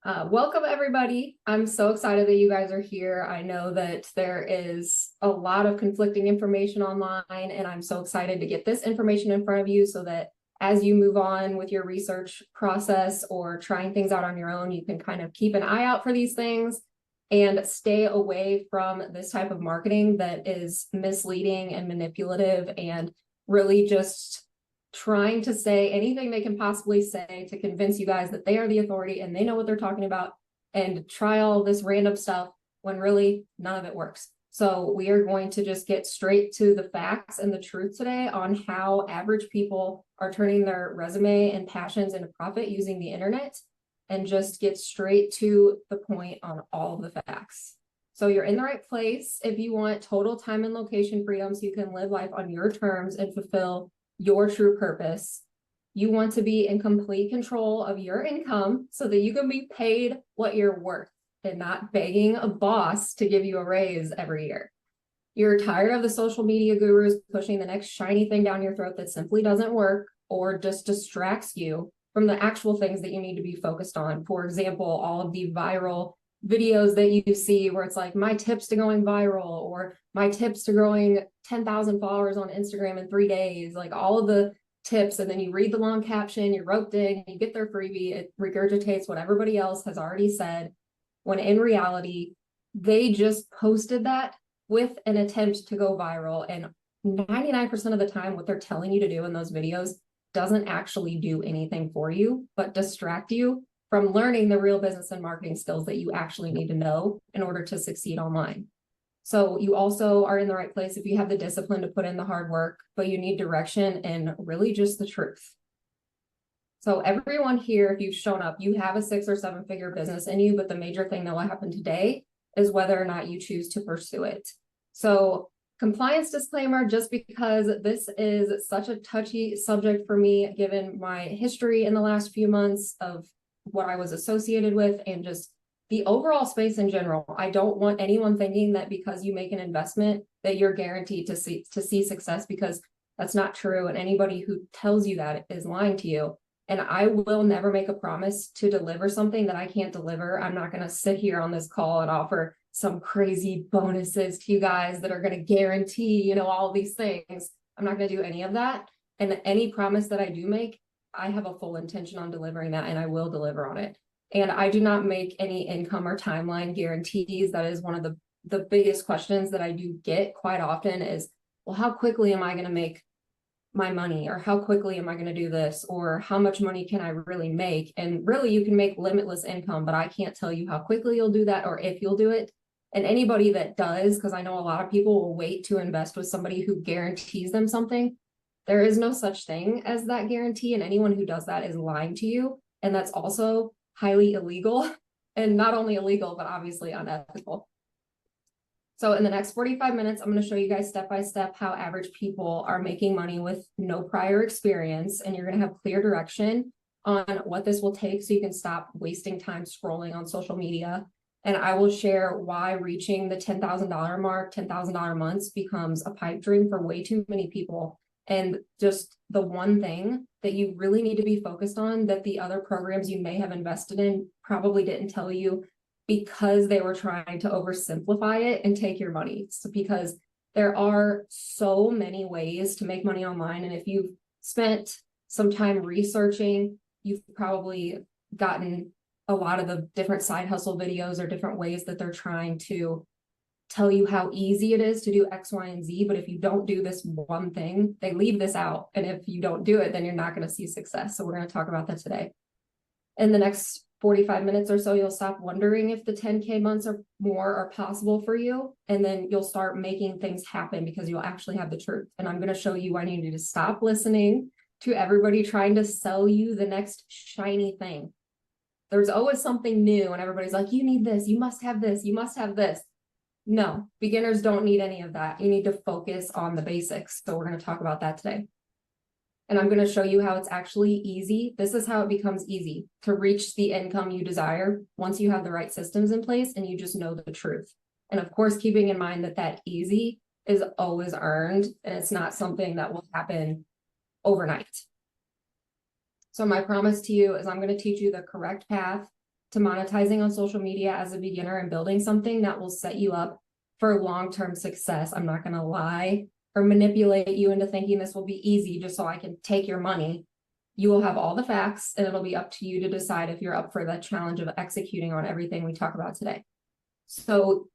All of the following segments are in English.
Welcome, everybody. I'm so excited that you guys are here. I know that there is a lot of conflicting information online, and I'm so excited to get this information in front of you so that as you move on with your research process or trying things out on your own, you can kind of keep an eye out for these things and stay away from this type of marketing that is misleading and manipulative and really just trying to say anything they can possibly say to convince you guys that they are the authority and they know what they're talking about, and try all this random stuff when really none of it works. So we are going to just get straight to the facts and the truth today on how average people are turning their resume and passions into profit using the internet, and just get straight to the point on all of the facts. So you're in the right place if you want total time and location freedom so you can live life on your terms and fulfill your true purpose. You want to be in complete control of your income so that you can be paid what you're worth and not begging a boss to give you a raise every year. You're tired of the social media gurus pushing the next shiny thing down your throat that simply doesn't work or just distracts you from the actual things that you need to be focused on. For example, all of the viral videos that you see where it's like my tips to going viral or my tips to growing 10,000 followers on Instagram in 3 days, like all of the tips. And then you read the long caption, you're roped in, you get their freebie, it regurgitates what everybody else has already said, when in reality, they just posted that with an attempt to go viral. And 99% of the time, what they're telling you to do in those videos doesn't actually do anything for you, but distract you from learning the real business and marketing skills that you actually need to know in order to succeed online. So you also are in the right place if you have the discipline to put in the hard work, but you need direction and really just the truth. So everyone here, if you've shown up, you have a 6 or 7 figure business in you, but the major thing that will happen today is whether or not you choose to pursue it. So compliance disclaimer, just because this is such a touchy subject for me, given my history in the last few months of what I was associated with and just the overall space in general. I don't want anyone thinking that because you make an investment that you're guaranteed to see success, because that's not true. And anybody who tells you that is lying to you. And I will never make a promise to deliver something that I can't deliver. I'm not going to sit here on this call and offer some crazy bonuses to you guys that are going to guarantee, all these things. I'm not going to do any of that. And any promise that I do make, I have a full intention on delivering that, and I will deliver on it. And I do not make any income or timeline guarantees. That is one of the biggest questions that I do get quite often is, well, how quickly am I going to make my money? Or how quickly am I going to do this? Or how much money can I really make? And really, you can make limitless income, but I can't tell you how quickly you'll do that or if you'll do it. And anybody that does, because I know a lot of people will wait to invest with somebody who guarantees them something. There is no such thing as that guarantee, and anyone who does that is lying to you. And that's also highly illegal, and not only illegal, but obviously unethical. So in the next 45 minutes, I'm going to show you guys step by step how average people are making money with no prior experience, and you're going to have clear direction on what this will take so you can stop wasting time scrolling on social media. And I will share why reaching the $10,000 mark, $10,000 months, becomes a pipe dream for way too many people. And just the one thing that you really need to be focused on that the other programs you may have invested in probably didn't tell you, because they were trying to oversimplify it and take your money. So because there are so many ways to make money online. And if you've spent some time researching, you've probably gotten a lot of the different side hustle videos or different ways that they're trying to tell you how easy it is to do X, Y, and Z. But if you don't do this one thing, they leave this out. And if you don't do it, then you're not going to see success. So we're going to talk about that today. In the next 45 minutes or so, you'll stop wondering if the 10K months or more are possible for you. And then you'll start making things happen because you'll actually have the truth. And I'm going to show you why you need to stop listening to everybody trying to sell you the next shiny thing. There's always something new and everybody's like, you need this, you must have this, you must have this. No, beginners don't need any of that. You need to focus on the basics. So we're going to talk about that today. And I'm going to show you how it's actually easy. This is how it becomes easy to reach the income you desire once you have the right systems in place and you just know the truth. And of course, keeping in mind that that easy is always earned and it's not something that will happen overnight. So my promise to you is I'm going to teach you the correct path to monetizing on social media as a beginner and building something that will set you up for long-term success. I'm not going to lie or manipulate you into thinking this will be easy just so I can take your money. You will have all the facts, and it'll be up to you to decide if you're up for that challenge of executing on everything we talk about today. So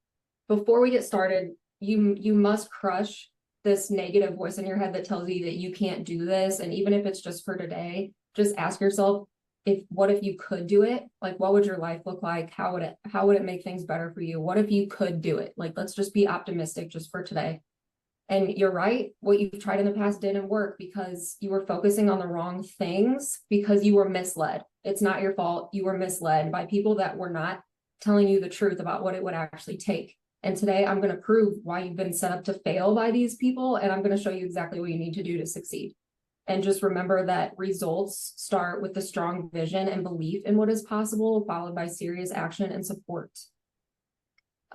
before we get started, you must crush this negative voice in your head that tells you that you can't do this. And even if it's just for today, just ask yourself, what if you could do it? Like, what would your life look like? How would it make things better for you? What if you could do it? Like, let's just be optimistic just for today. And you're right, what you've tried in the past didn't work because you were focusing on the wrong things, because you were misled. It's not your fault. You were misled by people that were not telling you the truth about what it would actually take. And today I'm going to prove why you've been set up to fail by these people. And I'm going to show you exactly what you need to do to succeed. And just remember that results start with the strong vision and belief in what is possible, followed by serious action and support.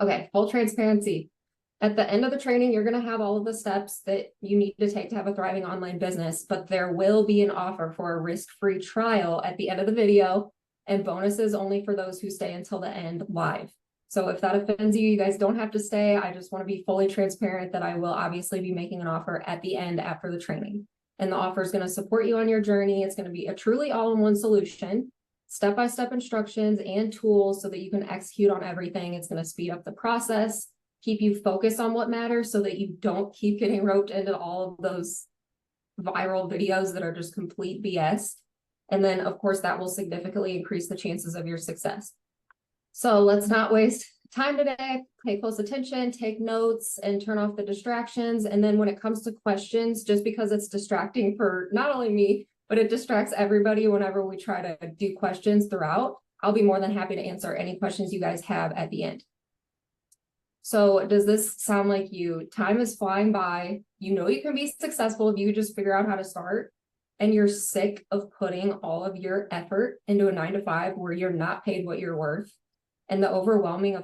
Okay, full transparency. At the end of the training, you're going to have all of the steps that you need to take to have a thriving online business, but there will be an offer for a risk-free trial at the end of the video, and bonuses only for those who stay until the end live. So if that offends you, you guys don't have to stay. I just want to be fully transparent that I will obviously be making an offer at the end after the training. And the offer is going to support you on your journey. It's going to be a truly all-in-one solution, step-by-step instructions and tools so that you can execute on everything. It's going to speed up the process, keep you focused on what matters so that you don't keep getting roped into all of those viral videos that are just complete BS. And then, of course, that will significantly increase the chances of your success. So let's not waste time today. Pay close attention, take notes, and turn off the distractions. And then when it comes to questions, just because it's distracting for not only me, but it distracts everybody whenever we try to do questions throughout, I'll be more than happy to answer any questions you guys have at the end. So does this sound like you? Time is flying by. You know you can be successful if you just figure out how to start. And you're sick of putting all of your effort into a 9-to-5 where you're not paid what you're worth. And the overwhelming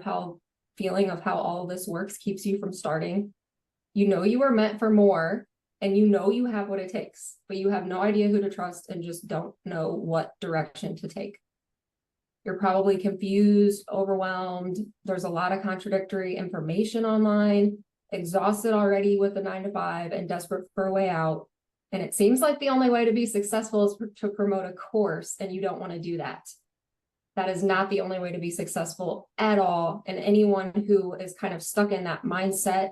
feeling of how all of this works keeps you from starting. You know you were meant for more, and you know you have what it takes, but you have no idea who to trust and just don't know what direction to take. You're probably confused, overwhelmed. There's a lot of contradictory information online, exhausted already with the 9-to-5 and desperate for a way out. And it seems like the only way to be successful is to promote a course, and you don't want to do that. That is not the only way to be successful at all. And anyone who is kind of stuck in that mindset,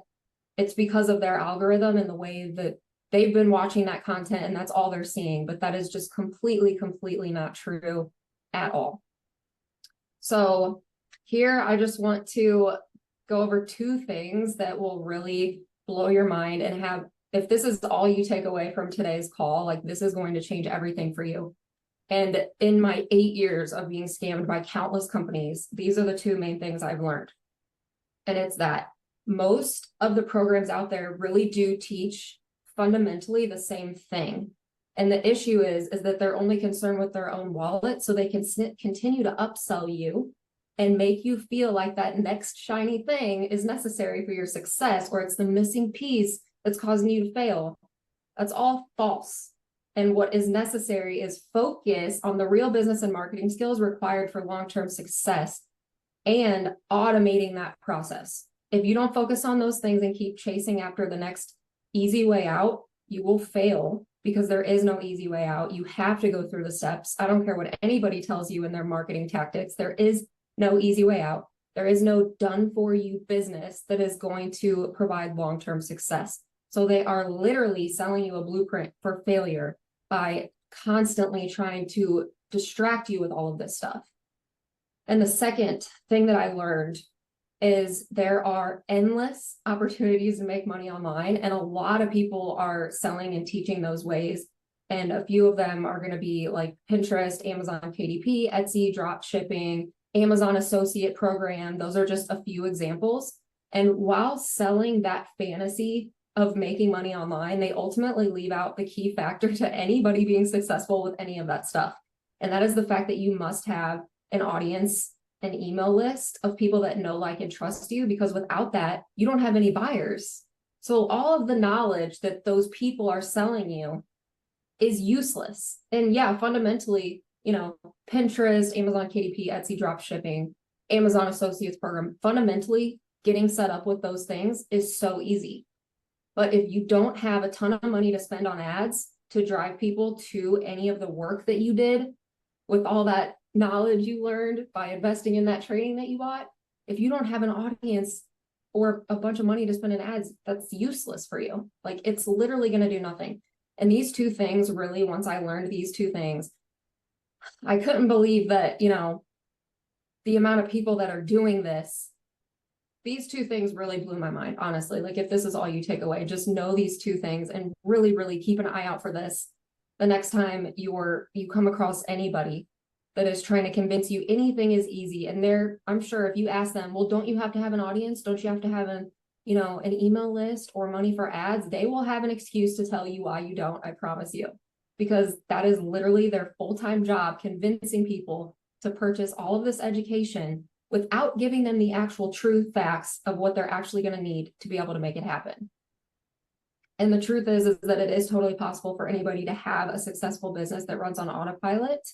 it's because of their algorithm and the way that they've been watching that content, and that's all they're seeing. But that is just completely not true at all. So here I just want to go over 2 things that will really blow your mind and have, if this is all you take away from today's call, like this is going to change everything for you. And in my 8 years of being scammed by countless companies, these are the 2 main things I've learned. And it's that most of the programs out there really do teach fundamentally the same thing. And the issue is that they're only concerned with their own wallet, so they can continue to upsell you and make you feel like that next shiny thing is necessary for your success, or it's the missing piece that's causing you to fail. That's all false. And what is necessary is focus on the real business and marketing skills required for long-term success and automating that process. If you don't focus on those things and keep chasing after the next easy way out, you will fail, because there is no easy way out. You have to go through the steps. I don't care what anybody tells you in their marketing tactics. There is no easy way out. There is no done for you business that is going to provide long-term success. So they are literally selling you a blueprint for failure by constantly trying to distract you with all of this stuff. And the second thing that I learned is there are endless opportunities to make money online, and a lot of people are selling and teaching those ways. And a few of them are going to be like Pinterest, Amazon KDP, Etsy, drop shipping, Amazon associate program. Those are just a few examples. And while selling that fantasy of making money online, they ultimately leave out the key factor to anybody being successful with any of that stuff. And that is the fact that you must have an audience, an email list of people that know, like, and trust you, because without that, you don't have any buyers. So all of the knowledge that those people are selling you is useless. And yeah, fundamentally, Pinterest, Amazon KDP, Etsy drop shipping, Amazon Associates program. Fundamentally, getting set up with those things is so easy. But if you don't have a ton of money to spend on ads to drive people to any of the work that you did with all that knowledge you learned by investing in that training that you bought, if you don't have an audience or a bunch of money to spend in ads, that's useless for you. Like, it's literally going to do nothing. And these two things really, once I learned these two things, I couldn't believe that, the amount of people that are doing this. These two things really blew my mind, honestly. Like, if this is all you take away, just know these two things and really, really keep an eye out for this the next time you come across anybody that is trying to convince you anything is easy. And I'm sure if you ask them, well, don't you have to have an audience? Don't you have to have an email list or money for ads? They will have an excuse to tell you why you don't, I promise you, because that is literally their full-time job, convincing people to purchase all of this education without giving them the actual true facts of what they're actually going to need to be able to make it happen. And the truth is that it is totally possible for anybody to have a successful business that runs on autopilot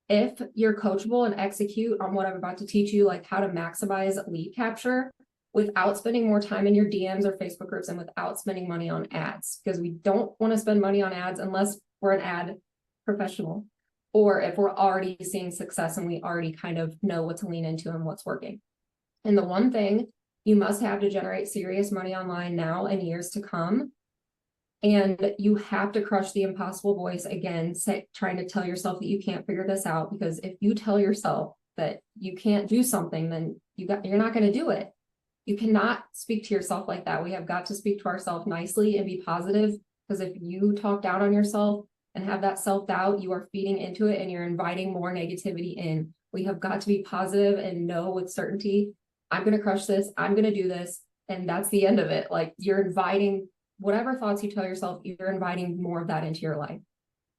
if you're coachable and execute on what I'm about to teach you, like how to maximize lead capture without spending more time in your DMs or Facebook groups and without spending money on ads, because we don't want to spend money on ads unless we're an ad professional, or if we're already seeing success and we already kind of know what to lean into and what's working. And the one thing you must have to generate serious money online now and years to come, and you have to crush the impossible voice again, trying to tell yourself that you can't figure this out, because if you tell yourself that you can't do something, then you're not going to do it. You cannot speak to yourself like that. We have got to speak to ourselves nicely and be positive, because if you talk down on yourself and have that self-doubt, you are feeding into it and you're inviting more negativity in. We have got to be positive and know with certainty, I'm going to crush this, I'm going to do this, and that's the end of it. Like, you're inviting whatever thoughts you tell yourself, you're inviting more of that into your life.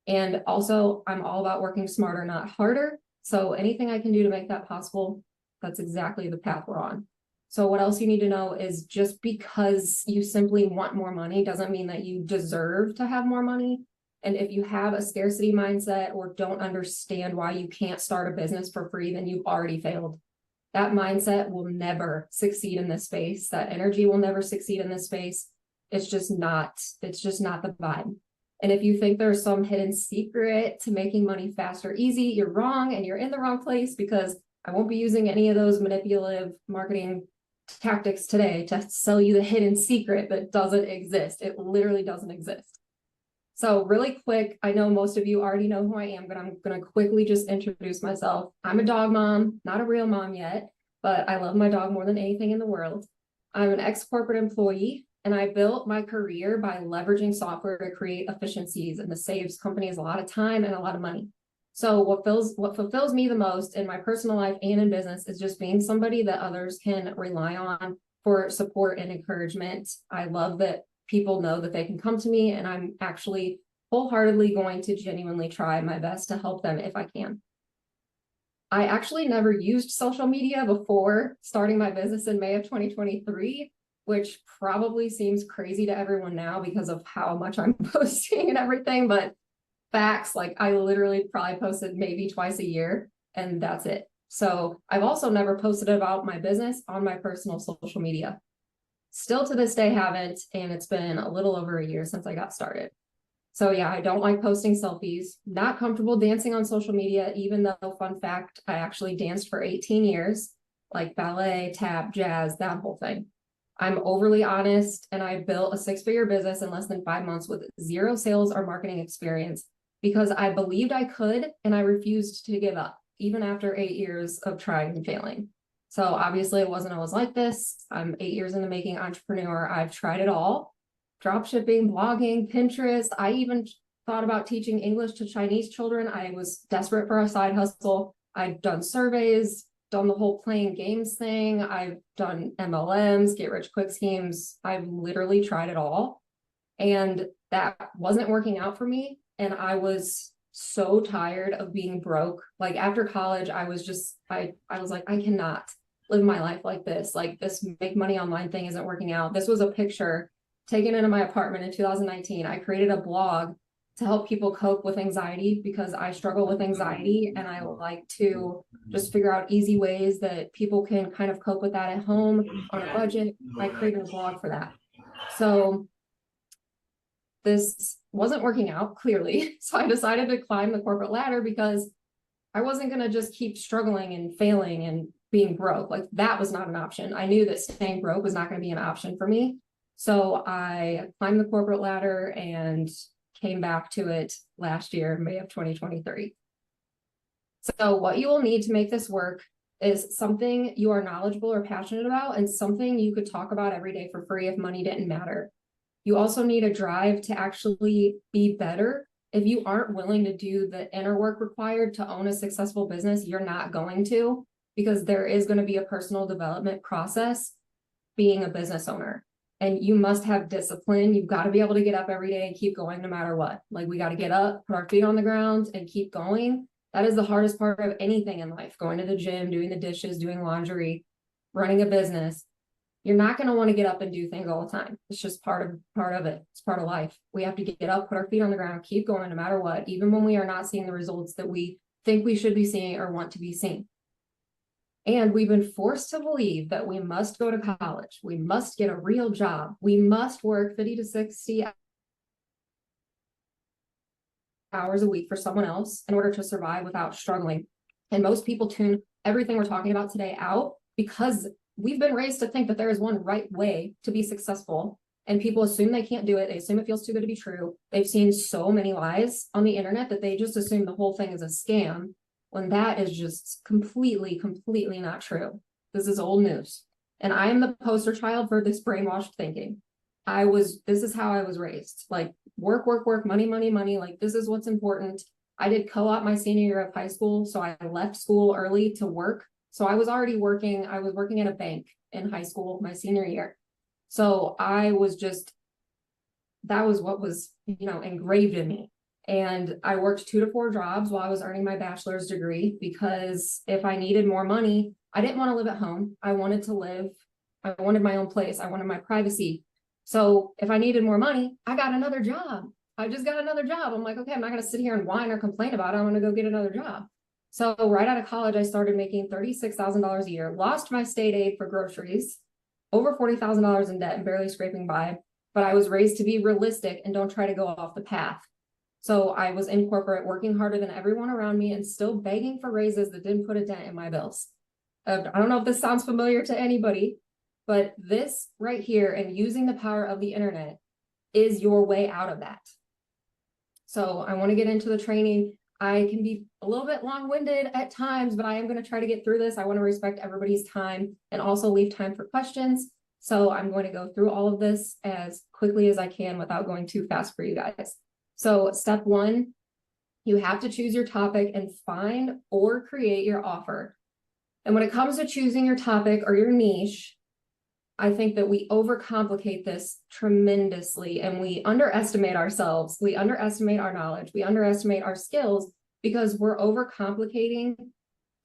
And also, I'm all about working smarter, not harder. So anything I can do to make that possible, that's exactly the path we're on. So what else you need to know is, just because you simply want more money doesn't mean that you deserve to have more money. And if you have a scarcity mindset or don't understand why you can't start a business for free, then you've already failed. That mindset will never succeed in this space. That energy will never succeed in this space. It's just not the vibe. And if you think there's some hidden secret to making money fast or easy, you're wrong, and you're in the wrong place, because I won't be using any of those manipulative marketing tactics today to sell you the hidden secret that doesn't exist. It literally doesn't exist. So really quick, I know most of you already know who I am, but I'm going to quickly just introduce myself. I'm a dog mom, not a real mom yet, but I love my dog more than anything in the world. I'm an ex-corporate employee, and I built my career by leveraging software to create efficiencies, and this saves companies a lot of time and a lot of money. So what fulfills me the most in my personal life and in business is just being somebody that others can rely on for support and encouragement. I love that people know that they can come to me, and I'm actually wholeheartedly going to genuinely try my best to help them if I can. I actually never used social media before starting my business in May of 2023, which probably seems crazy to everyone now because of how much I'm posting and everything, but facts, like, I literally probably posted maybe twice a year, and that's it. So I've also never posted about my business on my personal social media. Still to this day haven't, and it's been a little over a year since I got started. So yeah, I don't like posting selfies, not comfortable dancing on social media, even though, fun fact, I actually danced for 18 years, like ballet, tap, jazz, that whole thing. I'm overly honest, and I built a 6-figure business in less than 5 months with 0 sales or marketing experience, because I believed I could, and I refused to give up, even after 8 years of trying and failing. So obviously it wasn't always like this. I'm 8 years in the making entrepreneur. I've tried it all: drop shipping, blogging, Pinterest. I even thought about teaching English to Chinese children. I was desperate for a side hustle. I've done surveys, done the whole playing games thing. I've done MLMs, get rich quick schemes. I've literally tried it all, and that wasn't working out for me. And I was so tired of being broke. Like, after college, I was like, I cannot live my life like this. Like, this make money online thing isn't working out. This was a picture taken into my apartment in 2019. I created a blog to help people cope with anxiety because I struggle with anxiety, and I like to just figure out easy ways that people can kind of cope with that at home on a budget. I created a blog for that. So this wasn't working out clearly. So I decided to climb the corporate ladder because I wasn't going to just keep struggling and failing and being broke. Like that was not an option. I knew that staying broke was not going to be an option for me. So I climbed the corporate ladder and came back to it last year, May of 2023. So what you will need to make this work is something you are knowledgeable or passionate about and something you could talk about every day for free if money didn't matter. You also need a drive to actually be better. If you aren't willing to do the inner work required to own a successful business, you're not going to, because there is going to be a personal development process being a business owner. And you must have discipline. You've got to be able to get up every day and keep going no matter what. Like we got to get up, put our feet on the ground and keep going. That is the hardest part of anything in life, going to the gym, doing the dishes, doing laundry, running a business. You're not going to want to get up and do things all the time. It's just part of it. It's part of life. We have to get up, put our feet on the ground, keep going no matter what, even when we are not seeing the results that we think we should be seeing or want to be seeing. And we've been forced to believe that we must go to college. We must get a real job. We must work 50 to 60 hours a week for someone else in order to survive without struggling. And most people tune everything we're talking about today out because we've been raised to think that there is one right way to be successful. And people assume they can't do it. They assume it feels too good to be true. They've seen so many lies on the internet that they just assume the whole thing is a scam, when that is just completely not true. This is old news. And I am the poster child for this brainwashed thinking. This is how I was raised. Like work, money. Like this is what's important. I did co-op my senior year of high school. So I left school early to work. So I was already working. I was working at a bank in high school, my senior year. So that was what was, engraved in me. And I worked 2 to 4 jobs while I was earning my bachelor's degree, because if I needed more money, I didn't want to live at home. I wanted my own place. I wanted my privacy. So if I needed more money, I got another job. I just got another job. I'm like, okay, I'm not going to sit here and whine or complain about it. I'm going to go get another job. So right out of college, I started making $36,000 a year, lost my state aid for groceries, over $40,000 in debt and barely scraping by. But I was raised to be realistic and don't try to go off the path. So I was in corporate, working harder than everyone around me and still begging for raises that didn't put a dent in my bills. I don't know if this sounds familiar to anybody, but this right here and using the power of the internet is your way out of that. So I want to get into the training. I can be a little bit long-winded at times, but I am going to try to get through this. I want to respect everybody's time and also leave time for questions. So I'm going to go through all of this as quickly as I can without going too fast for you guys. So step 1, you have to choose your topic and find or create your offer. And when it comes to choosing your topic or your niche, I think that we overcomplicate this tremendously and we underestimate ourselves. We underestimate our knowledge. We underestimate our skills because we're overcomplicating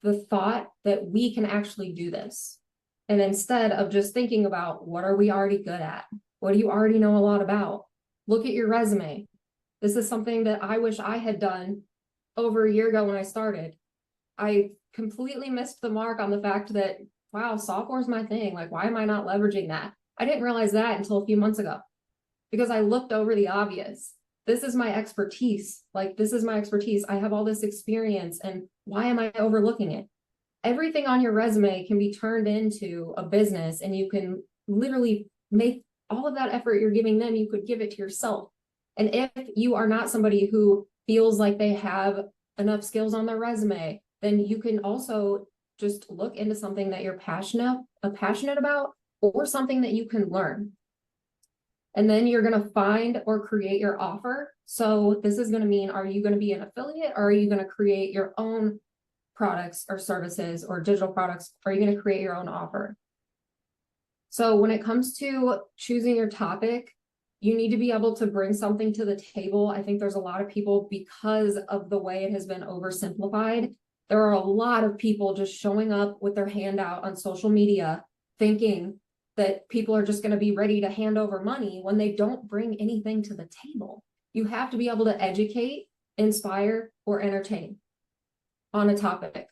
the thought that we can actually do this. And instead of just thinking about what are we already good at? What do you already know a lot about? Look at your resume. This is something that I wish I had done over a year ago when I started. I completely missed the mark on the fact that, wow, software is my thing. Like, why am I not leveraging that? I didn't realize that until a few months ago because I looked over the obvious. This is my expertise. Like, this is my expertise. I have all this experience, and why am I overlooking it? Everything on your resume can be turned into a business, and you can literally make all of that effort you're giving them, you could give it to yourself. And if you are not somebody who feels like they have enough skills on their resume, then you can also just look into something that you're passionate about or something that you can learn. And then you're going to find or create your offer. So this is going to mean, are you going to be an affiliate or are you going to create your own products or services or digital products? Are you going to create your own offer? So when it comes to choosing your topic, you need to be able to bring something to the table. I think there's a lot of people, because of the way it has been oversimplified, there are a lot of people just showing up with their hand out on social media, thinking that people are just going to be ready to hand over money when they don't bring anything to the table. You have to be able to educate, inspire, or entertain on a topic.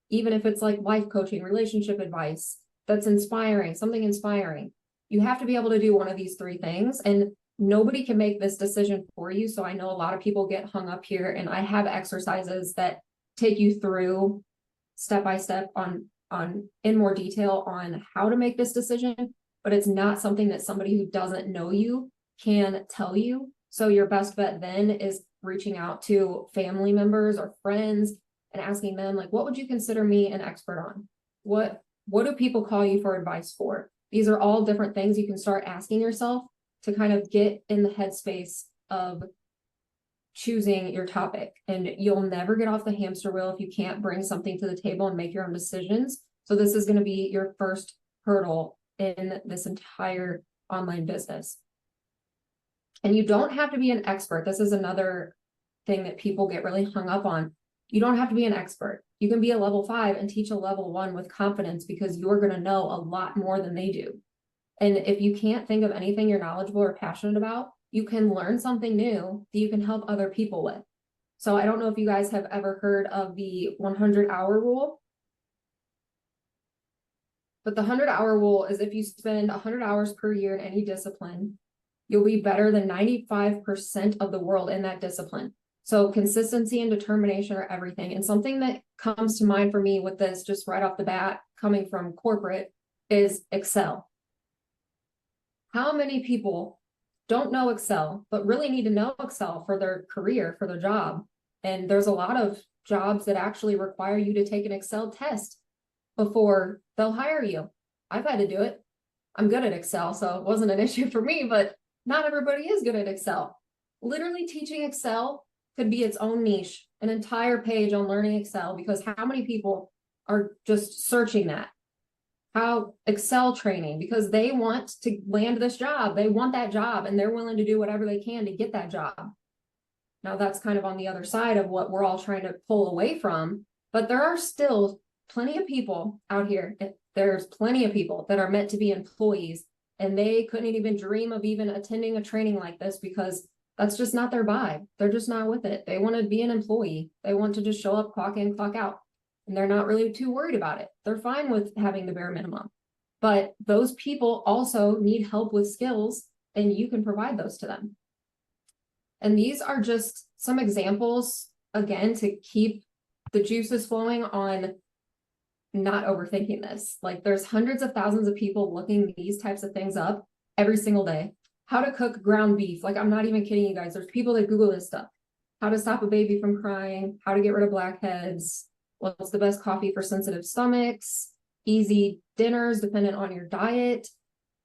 Even if it's like life coaching, relationship advice, that's inspiring, something inspiring. You have to be able to do one of these three things, and nobody can make this decision for you. So I know a lot of people get hung up here, and I have exercises that take you through step by step on in more detail on how to make this decision, but it's not something that somebody who doesn't know you can tell you. So your best bet then is reaching out to family members or friends and asking them, like, what would you consider me an expert on? What do people call you for advice for? These are all different things you can start asking yourself to kind of get in the headspace of choosing your topic. And you'll never get off the hamster wheel if you can't bring something to the table and make your own decisions. So this is going to be your first hurdle in this entire online business. And you don't have to be an expert. This is another thing that people get really hung up on. You don't have to be an expert. You can be a level 5 and teach a level 1 with confidence, because you're going to know a lot more than they do. And if you can't think of anything you're knowledgeable or passionate about, you can learn something new that you can help other people with. So I don't know if you guys have ever heard of the 100-hour rule. But the 100-hour rule is if you spend 100 hours per year in any discipline, you'll be better than 95% of the world in that discipline. So consistency and determination are everything. And something that comes to mind for me with this, just right off the bat, coming from corporate, is Excel. How many people don't know Excel, but really need to know Excel for their career, for their job? And there's a lot of jobs that actually require you to take an Excel test before they'll hire you. I've had to do it. I'm good at Excel, so it wasn't an issue for me, but not everybody is good at Excel. Literally teaching Excel could be its own niche, an entire page on learning Excel, because how many people are just searching that? How Excel training, because they want to land this job. They want that job, and they're willing to do whatever they can to get that job. Now that's kind of on the other side of what we're all trying to pull away from, but there are still plenty of people out here. There's plenty of people that are meant to be employees, and they couldn't even dream of even attending a training like this, because that's just not their vibe. They're just not with it. They want to be an employee. They want to just show up, clock in, clock out. And they're not really too worried about it. They're fine with having the bare minimum. But those people also need help with skills, and you can provide those to them. And these are just some examples, again, to keep the juices flowing on not overthinking this. Like, there's hundreds of thousands of people looking these types of things up every single day. How to cook ground beef. Like, I'm not even kidding you guys. There's people that Google this stuff. How to stop a baby from crying. How to get rid of blackheads. What's the best coffee for sensitive stomachs? Easy dinners dependent on your diet.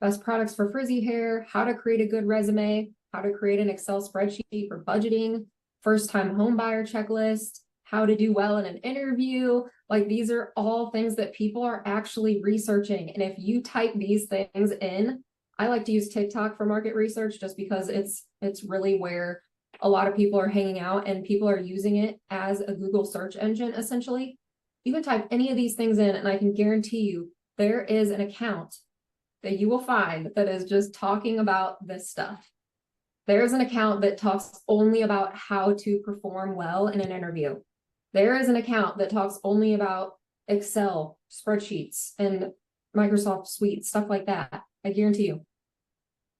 Best products for frizzy hair. How to create a good resume. How to create an Excel spreadsheet for budgeting. First-time home buyer checklist. How to do well in an interview. Like, these are all things that people are actually researching. And if you type these things in, I like to use TikTok for market research, just because it's really where a lot of people are hanging out, and people are using it as a Google search engine, essentially. You can type any of these things in, and I can guarantee you there is an account that you will find that is just talking about this stuff. There's an account that talks only about how to perform well in an interview. There is an account that talks only about Excel, spreadsheets, and Microsoft Suite, stuff like that. I guarantee you.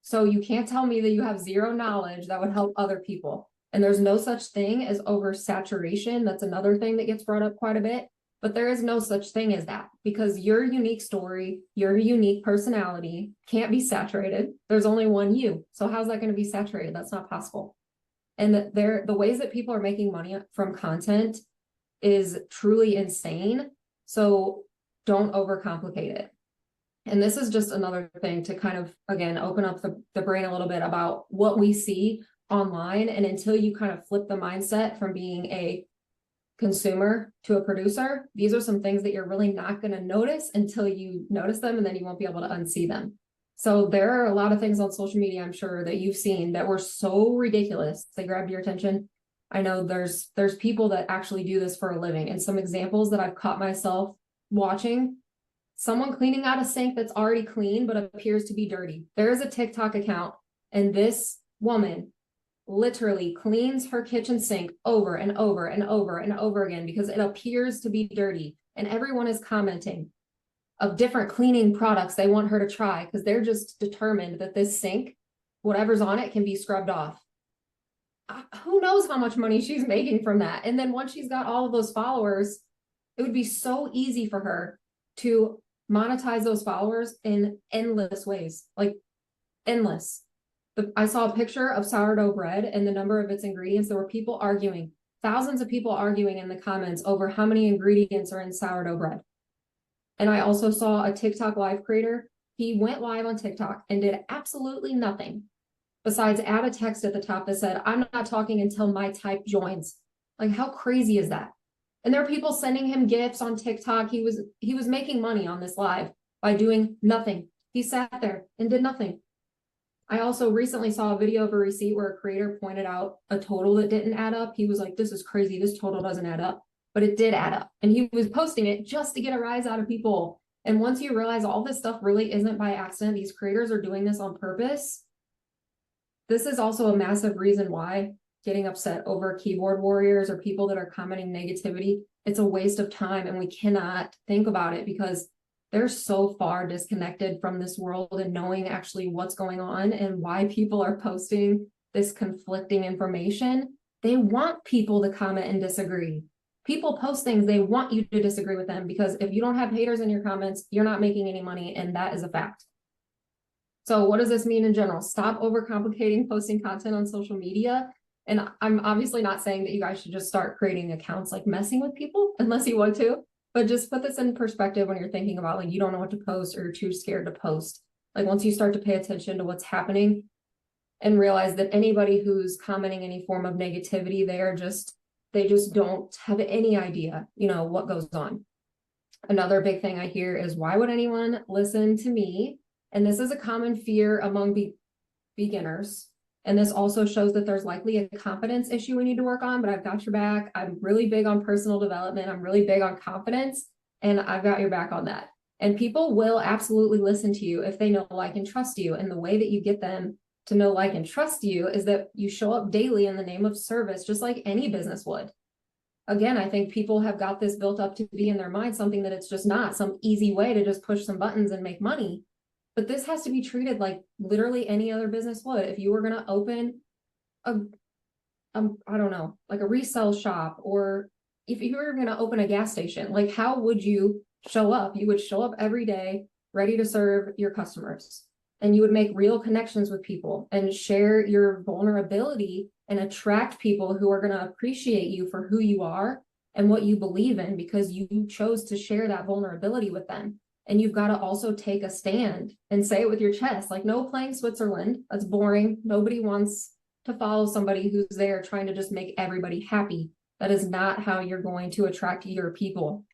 So you can't tell me that you have zero knowledge that would help other people. And there's no such thing as oversaturation. That's another thing that gets brought up quite a bit. But there is no such thing as that, because your unique story, your unique personality can't be saturated. There's only one you. So how's that going to be saturated? That's not possible. And the ways that people are making money from content is truly insane. So don't overcomplicate it. And this is just another thing to kind of, again, open up the brain a little bit about what we see online. And until you kind of flip the mindset from being a consumer to a producer, these are some things that you're really not going to notice until you notice them, and then you won't be able to unsee them. So there are a lot of things on social media, I'm sure, that you've seen that were so ridiculous they grabbed your attention. I know there's people that actually do this for a living, and some examples that I've caught myself watching: someone cleaning out a sink that's already clean but appears to be dirty. There is a TikTok account, and this woman literally cleans her kitchen sink over and over and over and over again because it appears to be dirty. And everyone is commenting of different cleaning products they want her to try because they're just determined that this sink, whatever's on it, can be scrubbed off. Who knows how much money she's making from that? And then once she's got all of those followers, it would be so easy for her to monetize those followers in endless ways, like endless. I saw a picture of sourdough bread and the number of its ingredients. There were people arguing, thousands of people arguing in the comments over how many ingredients are in sourdough bread. And I also saw a TikTok live creator. He went live on TikTok and did absolutely nothing besides add a text at the top that said, "I'm not talking until my type joins." Like, how crazy is that? And there are people sending him gifts on TikTok. He was making money on this live by doing nothing. He sat there and did nothing. I also recently saw a video of a receipt where a creator pointed out a total that didn't add up. He was like, "This is crazy. This total doesn't add up." But it did add up. And he was posting it just to get a rise out of people. And once you realize all this stuff really isn't by accident, these creators are doing this on purpose. This is also a massive reason why getting upset over keyboard warriors or people that are commenting negativity, it's a waste of time, and we cannot think about it because they're so far disconnected from this world and knowing actually what's going on and why people are posting this conflicting information. They want people to comment and disagree. People post things, they want you to disagree with them because if you don't have haters in your comments, you're not making any money, and that is a fact. So what does this mean in general? Stop overcomplicating posting content on social media. And I'm obviously not saying that you guys should just start creating accounts like messing with people unless you want to, but just put this in perspective when you're thinking about like you don't know what to post or you're too scared to post. Like once you start to pay attention to what's happening and realize that anybody who's commenting any form of negativity, they just don't have any idea, what goes on. Another big thing I hear is, why would anyone listen to me? And this is a common fear among beginners. And this also shows that there's likely a confidence issue we need to work on, but I've got your back. I'm really big on personal development. I'm really big on confidence, and I've got your back on that. And people will absolutely listen to you if they know, like, and trust you. And the way that you get them to know, like, and trust you is that you show up daily in the name of service, just like any business would. Again, I think people have got this built up to be in their mind something that it's just not some easy way to just push some buttons and make money. But this has to be treated like literally any other business would. If you were going to open I don't know, like a resale shop, or if you were going to open a gas station, like how would you show up? You would show up every day ready to serve your customers, and you would make real connections with people and share your vulnerability and attract people who are going to appreciate you for who you are and what you believe in because you chose to share that vulnerability with them. And you've got to also take a stand and say it with your chest, like, no playing Switzerland. That's boring. Nobody wants to follow somebody who's there trying to just make everybody happy. That is not how you're going to attract your people.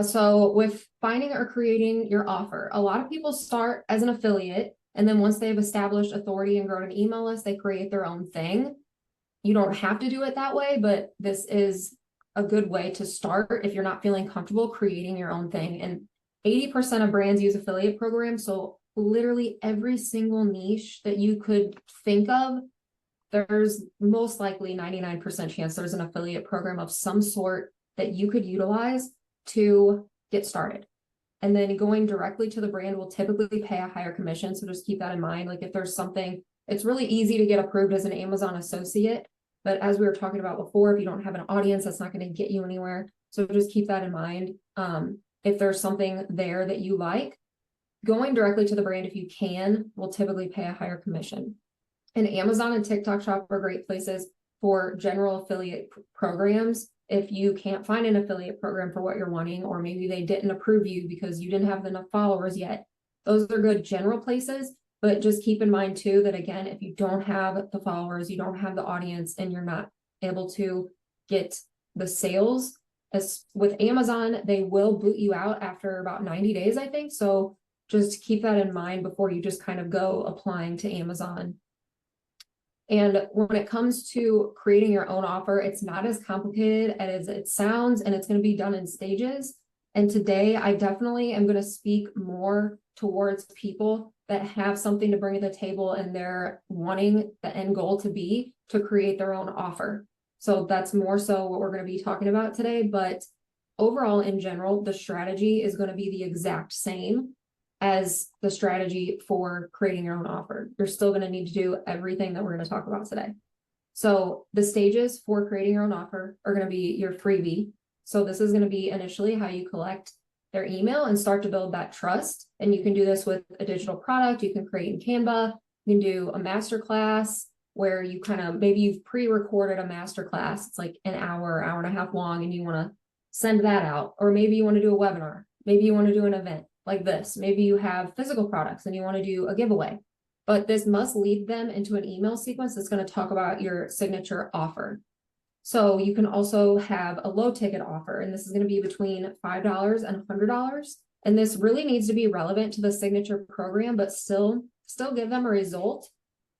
So with finding or creating your offer, a lot of people start as an affiliate, and then once they've established authority and grown an email list, they create their own thing. You don't have to do it that way, but this is a good way to start if you're not feeling comfortable creating your own thing. And 80% of brands use affiliate programs. So literally every single niche that you could think of, there's most likely 99% chance there's an affiliate program of some sort that you could utilize to get started. And then going directly to the brand will typically pay a higher commission. So just keep that in mind. Like if there's something, it's really easy to get approved as an Amazon associate. But as we were talking about before, if you don't have an audience, that's not going to get you anywhere. So just keep that in mind. If there's something there that you like, going directly to the brand, if you can, will typically pay a higher commission. And Amazon and TikTok Shop are great places for general affiliate programs. If you can't find an affiliate program for what you're wanting, or maybe they didn't approve you because you didn't have enough followers yet, those are good general places. But just keep in mind too, that again, if you don't have the followers, you don't have the audience, and you're not able to get the sales, as with Amazon, they will boot you out after about 90 days, I think. So just keep that in mind before you just kind of go applying to Amazon. And when it comes to creating your own offer, it's not as complicated as it sounds, and it's going to be done in stages. And today I definitely am going to speak more towards people that have something to bring to the table and they're wanting the end goal to be to create their own offer. So that's more so what we're going to be talking about today. But overall, in general, the strategy is going to be the exact same as the strategy for creating your own offer. You're still going to need to do everything that we're going to talk about today. So the stages for creating your own offer are going to be your freebie. So this is going to be initially how you collect their email and start to build that trust. And you can do this with a digital product. You can create in Canva. You can do a masterclass where you kind of, maybe you've pre-recorded a masterclass. It's like an hour, hour and a half long, and you want to send that out. Or maybe you want to do a webinar. Maybe you want to do an event like this. Maybe you have physical products and you want to do a giveaway. But this must lead them into an email sequence that's going to talk about your signature offer. So you can also have a low ticket offer, and this is going to be between $5 and $100. And this really needs to be relevant to the signature program, but still give them a result.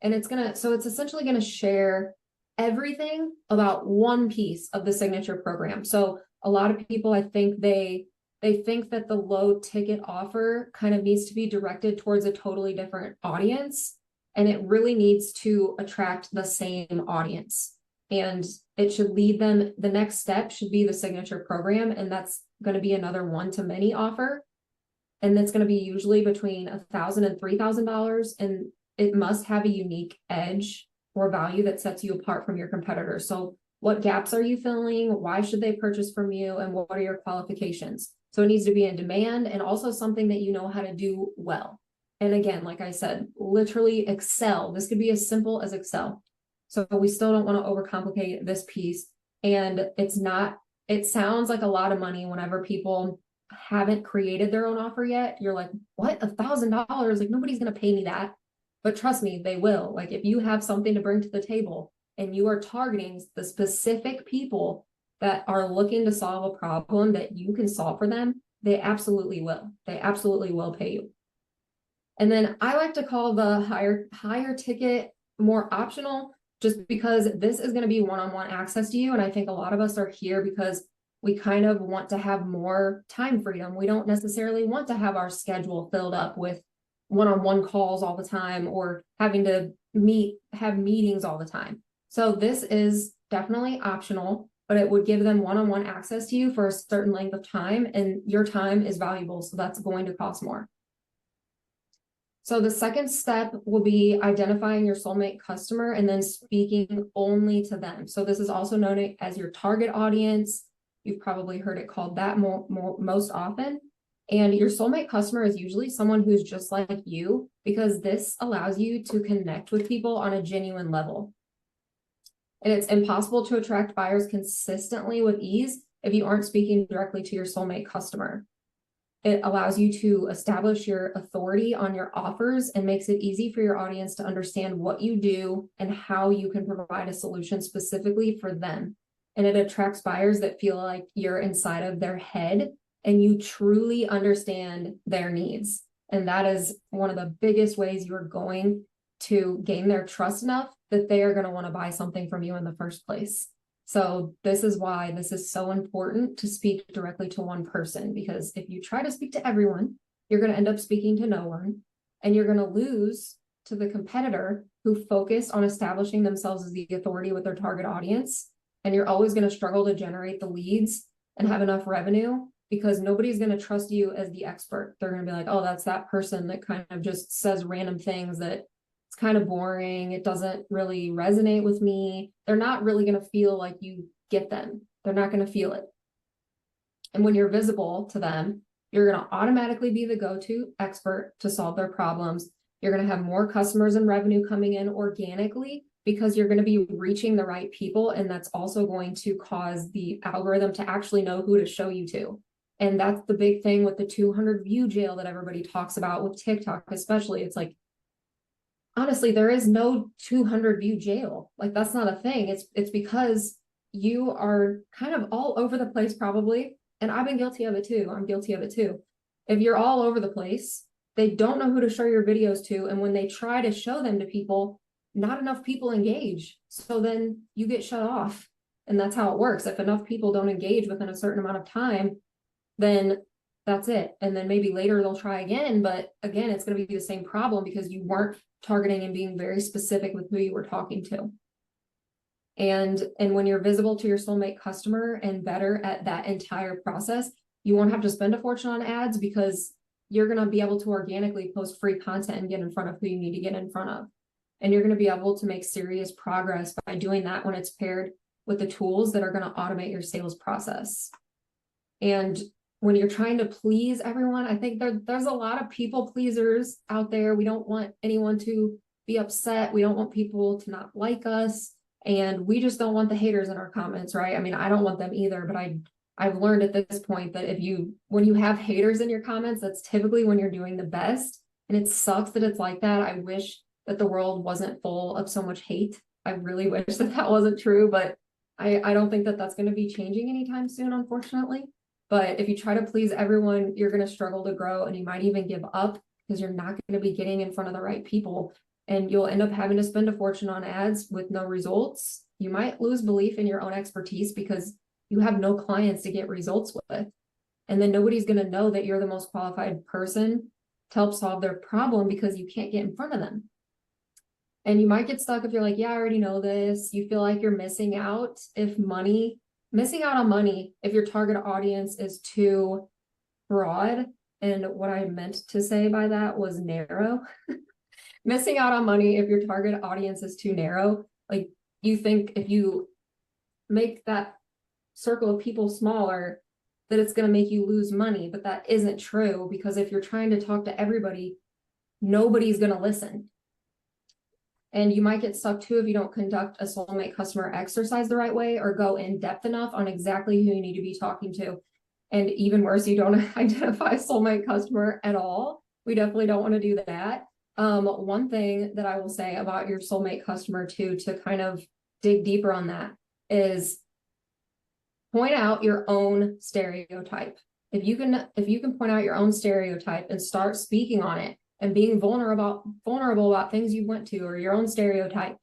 And it's essentially going to share everything about one piece of the signature program. So a lot of people, I think they think that the low ticket offer kind of needs to be directed towards a totally different audience, and it really needs to attract the same audience. And it should lead them, the next step should be the signature program, and that's going to be another one-to-many offer. And that's going to be usually between $1,000 and $3,000, and it must have a unique edge or value that sets you apart from your competitors. So what gaps are you filling? Why should they purchase from you? And what are your qualifications? So it needs to be in demand and also something that you know how to do well. And again, like I said, literally Excel. This could be as simple as Excel. So we still don't want to overcomplicate this piece. And it sounds like a lot of money whenever people haven't created their own offer yet. You're like, what, $1,000? Like, nobody's going to pay me that. But trust me, they will. Like, if you have something to bring to the table and you are targeting the specific people that are looking to solve a problem that you can solve for them, they absolutely will. They absolutely will pay you. And then I like to call the higher ticket more optional, just because this is going to be one-on-one access to you. And I think a lot of us are here because we kind of want to have more time freedom. We don't necessarily want to have our schedule filled up with one-on-one calls all the time or having to have meetings all the time. So this is definitely optional, but it would give them one-on-one access to you for a certain length of time, and your time is valuable, so that's going to cost more. So the second step will be identifying your soulmate customer and then speaking only to them. So this is also known as your target audience. You've probably heard it called that most often. And your soulmate customer is usually someone who's just like you, because this allows you to connect with people on a genuine level. And it's impossible to attract buyers consistently with ease if you aren't speaking directly to your soulmate customer. It allows you to establish your authority on your offers and makes it easy for your audience to understand what you do and how you can provide a solution specifically for them. And it attracts buyers that feel like you're inside of their head and you truly understand their needs. And that is one of the biggest ways you're going to gain their trust enough that they are going to want to buy something from you in the first place. So this is why this is so important to speak directly to one person, because if you try to speak to everyone, you're going to end up speaking to no one, and you're going to lose to the competitor who focused on establishing themselves as the authority with their target audience. And you're always going to struggle to generate the leads and have enough revenue because nobody's going to trust you as the expert. They're going to be like, oh, that's that person that kind of just says random things that it's kind of boring. It doesn't really resonate with me. They're not really going to feel like you get them. They're not going to feel it. And when you're visible to them, you're going to automatically be the go-to expert to solve their problems. You're going to have more customers and revenue coming in organically because you're going to be reaching the right people. And that's also going to cause the algorithm to actually know who to show you to. And that's the big thing with the 200 view jail that everybody talks about with TikTok, especially. It's like, honestly, there is no 200 view jail. Like, that's not a thing. It's because you are kind of all over the place probably. And I've been guilty of it too. I'm guilty of it too. If you're all over the place, they don't know who to show your videos to. And when they try to show them to people, not enough people engage. So then you get shut off. And that's how it works. If enough people don't engage within a certain amount of time, then that's it. And then maybe later they'll try again, but again, it's going to be the same problem because you weren't targeting and being very specific with who you were talking to. And when you're visible to your soulmate customer and better at that entire process, you won't have to spend a fortune on ads because you're going to be able to organically post free content and get in front of who you need to get in front of. And you're going to be able to make serious progress by doing that when it's paired with the tools that are going to automate your sales process. And when you're trying to please everyone, I think there's a lot of people pleasers out there. We don't want anyone to be upset. We don't want people to not like us. And we just don't want the haters in our comments, right? I mean, I don't want them either, but I've learned at this point that when you have haters in your comments, that's typically when you're doing the best. And it sucks that it's like that. I wish that the world wasn't full of so much hate. I really wish that wasn't true, but I don't think that that's going to be changing anytime soon, unfortunately. But if you try to please everyone, you're going to struggle to grow, and you might even give up because you're not going to be getting in front of the right people. And you'll end up having to spend a fortune on ads with no results. You might lose belief in your own expertise because you have no clients to get results with. And then nobody's going to know that you're the most qualified person to help solve their problem because you can't get in front of them. And you might get stuck if you're like, yeah, I already know this. You feel like you're missing out on money if your target audience is too broad. And what I meant to say by that was narrow. Missing out on money if your target audience is too narrow. Like, you think if you make that circle of people smaller, that it's going to make you lose money, but that isn't true, because if you're trying to talk to everybody, nobody's going to listen. And you might get stuck too if you don't conduct a soulmate customer exercise the right way or go in depth enough on exactly who you need to be talking to. And even worse, you don't identify a soulmate customer at all. We definitely don't want to do that. One thing that I will say about your soulmate customer too, to kind of dig deeper on that, is point out your own stereotype. If you can point out your own stereotype and start speaking on it and being vulnerable about things you went to or your own stereotype,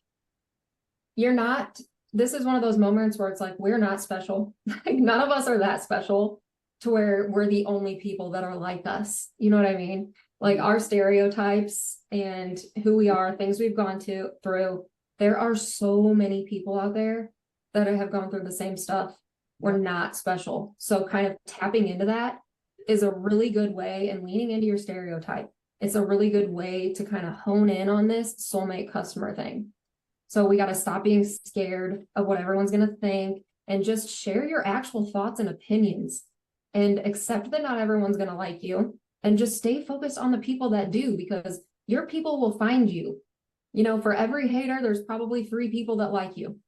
this is one of those moments where it's like, we're not special. Like, none of us are that special to where we're the only people that are like us. You know what I mean? Like, our stereotypes and who we are, things we've gone through, there are so many people out there that have gone through the same stuff. We're not special. So kind of tapping into that is a really good way, and leaning into your stereotype. It's a really good way to kind of hone in on this soulmate customer thing. So we got to stop being scared of what everyone's going to think and just share your actual thoughts and opinions, and accept that not everyone's going to like you, and just stay focused on the people that do, because your people will find you. You know, for every hater, there's probably 3 people that like you.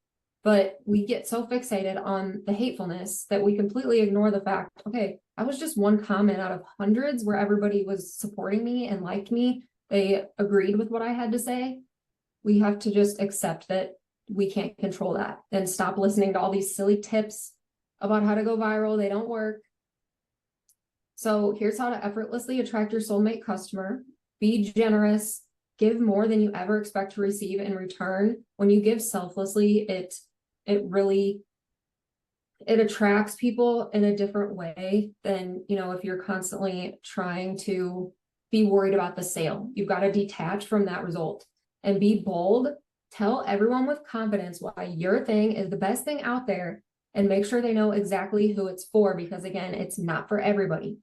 But we get so fixated on the hatefulness that we completely ignore the fact, okay, I was just one comment out of hundreds where everybody was supporting me and liked me. They agreed with what I had to say. We have to just accept that we can't control that, and stop listening to all these silly tips about how to go viral. They don't work. So here's how to effortlessly attract your soulmate customer. Be generous. Give more than you ever expect to receive in return. When you give selflessly, it attracts people in a different way than, if you're constantly trying to be worried about the sale. You've got to detach from that result and be bold. Tell everyone with confidence why your thing is the best thing out there, and make sure they know exactly who it's for, because again, it's not for everybody.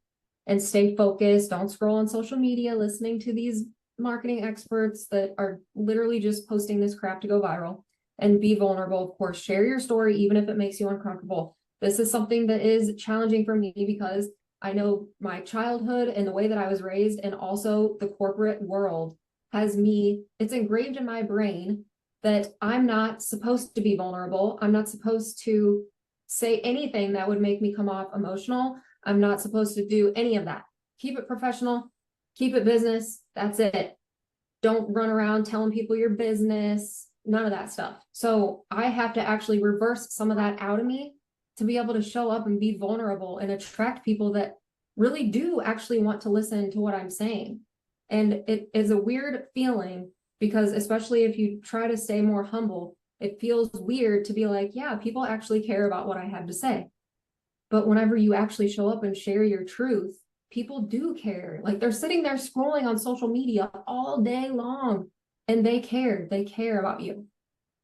And stay focused. Don't scroll on social media listening to these marketing experts that are literally just posting this crap to go viral. And be vulnerable. Of course, share your story, even if it makes you uncomfortable. This is something that is challenging for me, because I know my childhood and the way that I was raised, and also the corporate world it's engraved in my brain that I'm not supposed to be vulnerable. I'm not supposed to say anything that would make me come off emotional. I'm not supposed to do any of that. Keep it professional, keep it business. That's it. Don't run around telling people your business, none of that stuff. So I have to actually reverse some of that out of me to be able to show up and be vulnerable and attract people that really do actually want to listen to what I'm saying. And it is a weird feeling, because especially if you try to stay more humble, it feels weird to be like, yeah, people actually care about what I have to say. But whenever you actually show up and share your truth, people do care. Like they're sitting there scrolling on social media all day long and they care about you.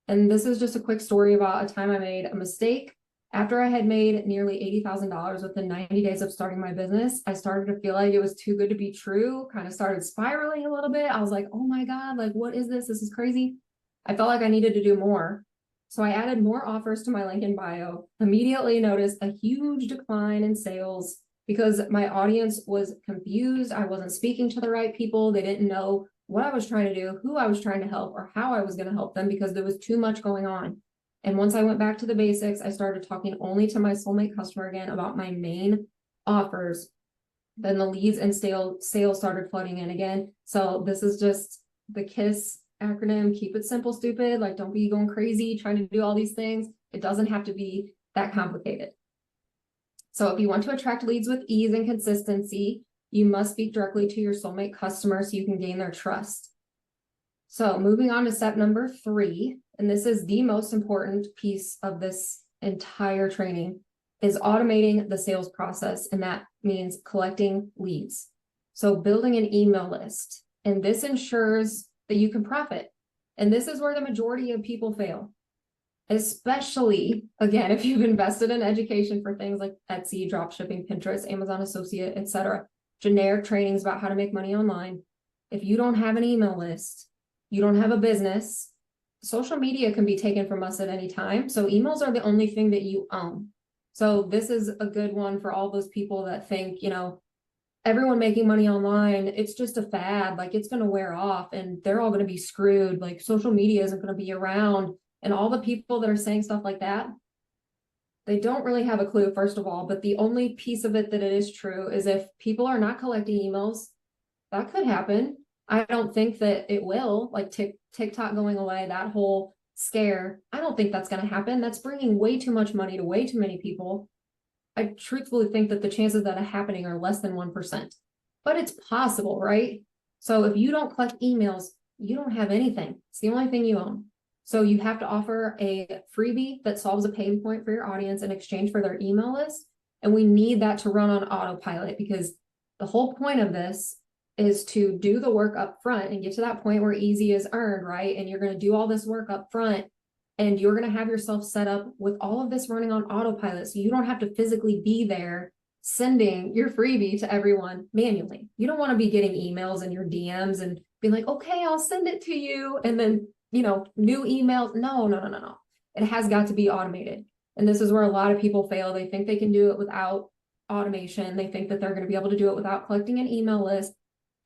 And this is just a quick story about a time I made a mistake. After I had made nearly $80,000 within 90 days of starting my business, I started to feel like it was too good to be true, kind of started spiraling a little bit. I was like, oh my God, like, what is this? This is crazy. I felt like I needed to do more. So I added more offers to my link in bio, immediately noticed a huge decline in sales because my audience was confused. I wasn't speaking to the right people. They didn't know what I was trying to do, who I was trying to help, or how I was going to help them because there was too much going on. And once I went back to the basics, I started talking only to my soulmate customer again about my main offers. Then the leads and sales started flooding in again. So this is just the KISS acronym. Keep it simple, stupid. Like, don't be going crazy trying to do all these things. It doesn't have to be that complicated. So if you want to attract leads with ease and consistency, you must speak directly to your soulmate customer so you can gain their trust. So moving on to step number 3, and this is the most important piece of this entire training, is automating the sales process. And that means collecting leads. So building an email list, and this ensures that you can profit. And this is where the majority of people fail, especially, again, if you've invested in education for things like Etsy, dropshipping, Pinterest, Amazon Associate, etc., generic trainings about how to make money online. If you don't have an email list, you don't have a business, social media can be taken from us at any time. So emails are the only thing that you own. So this is a good one for all those people that think, you know, everyone making money online, it's just a fad, like it's going to wear off and they're all going to be screwed. Like social media isn't going to be around. And all the people that are saying stuff like that, they don't really have a clue, first of all, but the only piece of it that it is true is if people are not collecting emails, that could happen. I don't think that it will, like TikTok going away, that whole scare. I don't think that's going to happen. That's bringing way too much money to way too many people. I truthfully think that the chances of that happening are less than 1%, but it's possible, right? So if you don't collect emails, you don't have anything. It's the only thing you own. So you have to offer a freebie that solves a pain point for your audience in exchange for their email list. And we need that to run on autopilot because the whole point of this is to do the work up front and get to that point where easy is earned, right? And you're going to do all this work up front and you're going to have yourself set up with all of this running on autopilot. So you don't have to physically be there sending your freebie to everyone manually. You don't want to be getting emails in your DMs and being like, okay, I'll send it to you. And then, you know, new emails. No. It has got to be automated. And this is where a lot of people fail. They think they can do it without automation. They think that they're going to be able to do it without collecting an email list.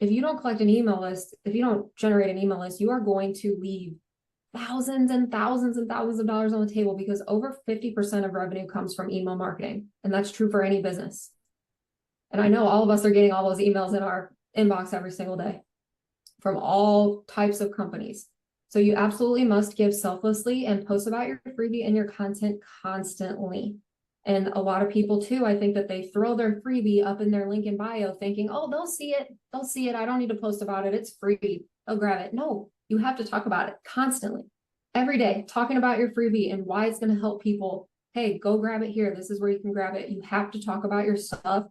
If you don't collect an email list, if you don't generate an email list, you are going to leave thousands and thousands and thousands of dollars on the table because over 50% of revenue comes from email marketing. And that's true for any business. And I know all of us are getting all those emails in our inbox every single day from all types of companies. So you absolutely must give selflessly and post about your freebie and your content constantly. And a lot of people too, I think that they throw their freebie up in their link in bio thinking, oh, they'll see it. They'll see it. I don't need to post about it. It's free. They'll grab it. No, you have to talk about it constantly. Every day, talking about your freebie and why it's going to help people. Hey, go grab it here. This is where you can grab it. You have to talk about your stuff.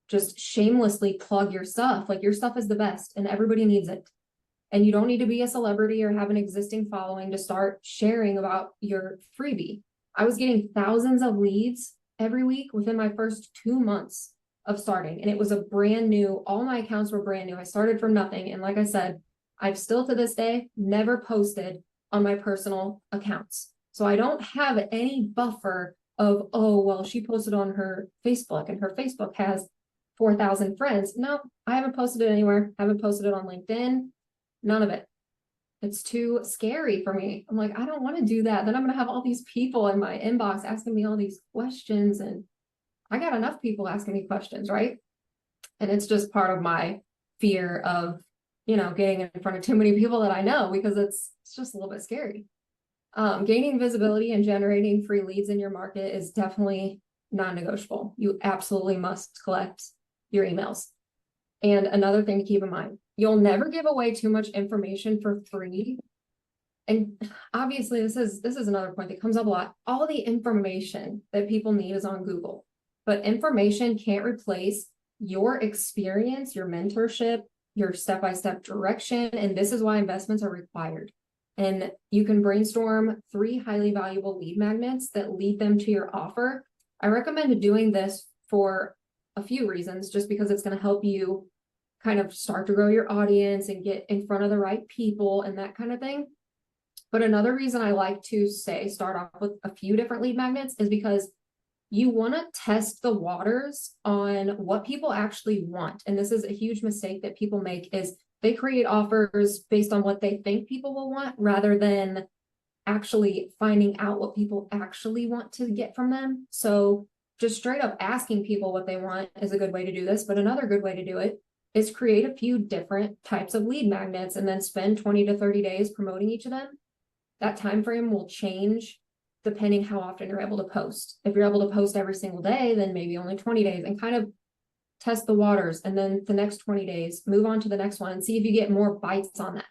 Just shamelessly plug your stuff. Like your stuff is the best and everybody needs it. And you don't need to be a celebrity or have an existing following to start sharing about your freebie. I was getting thousands of leads every week within my first 2 months of starting. And it was a brand new, all my accounts were brand new. I started from nothing. And like I said, I've still to this day never posted on my personal accounts. So I don't have any buffer of, oh, well, she posted on her Facebook and her Facebook has 4,000 friends. No, I haven't posted it anywhere. Haven't posted it on LinkedIn. None of it. It's too scary for me. I'm like, I don't want to do that. Then I'm going to have all these people in my inbox asking me all these questions. And I got enough people asking me questions, right? And it's just part of my fear of, you know, getting in front of too many people that I know because it's just a little bit scary. Gaining visibility and generating free leads in your market is definitely non-negotiable. You absolutely must collect your emails. And another thing to keep in mind, you'll never give away too much information for free. And obviously this is another point that comes up a lot. All the information that people need is on Google, but information can't replace your experience, your mentorship, your step-by-step direction, and this is why investments are required. And you can brainstorm 3 highly valuable lead magnets that lead them to your offer. I recommend doing this for a few reasons, just because it's going to help you kind of start to grow your audience and get in front of the right people and that kind of thing. But another reason I like to say start off with a few different lead magnets is because you want to test the waters on what people actually want. And this is a huge mistake that people make, is they create offers based on what they think people will want rather than actually finding out what people actually want to get from them. So just straight up asking people what they want is a good way to do this. But another good way to do it is create a few different types of lead magnets and then spend 20 to 30 days promoting each of them. That time frame will change depending how often you're able to post. If you're able to post every single day, then maybe only 20 days, and kind of test the waters. And then the next 20 days, move on to the next one and see if you get more bites on that.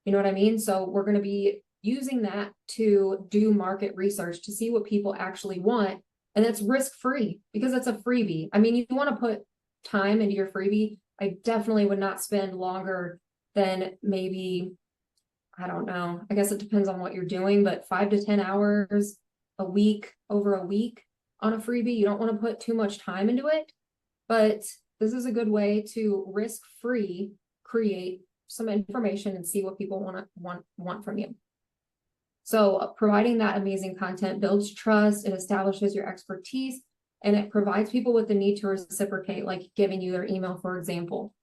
You know what I mean? So we're going to be using that to do market research to see what people actually want. And it's risk-free because it's a freebie. I mean, you want to put time into your freebie. I definitely would not spend longer than maybe, I don't know, I guess it depends on what you're doing, but 5 to 10 hours a week, over a week on a freebie. You don't want to put too much time into it, but this is a good way to risk-free create some information and see what people want from you. So providing that amazing content builds trust, it establishes your expertise, and it provides people with the need to reciprocate, like giving you their email, for example,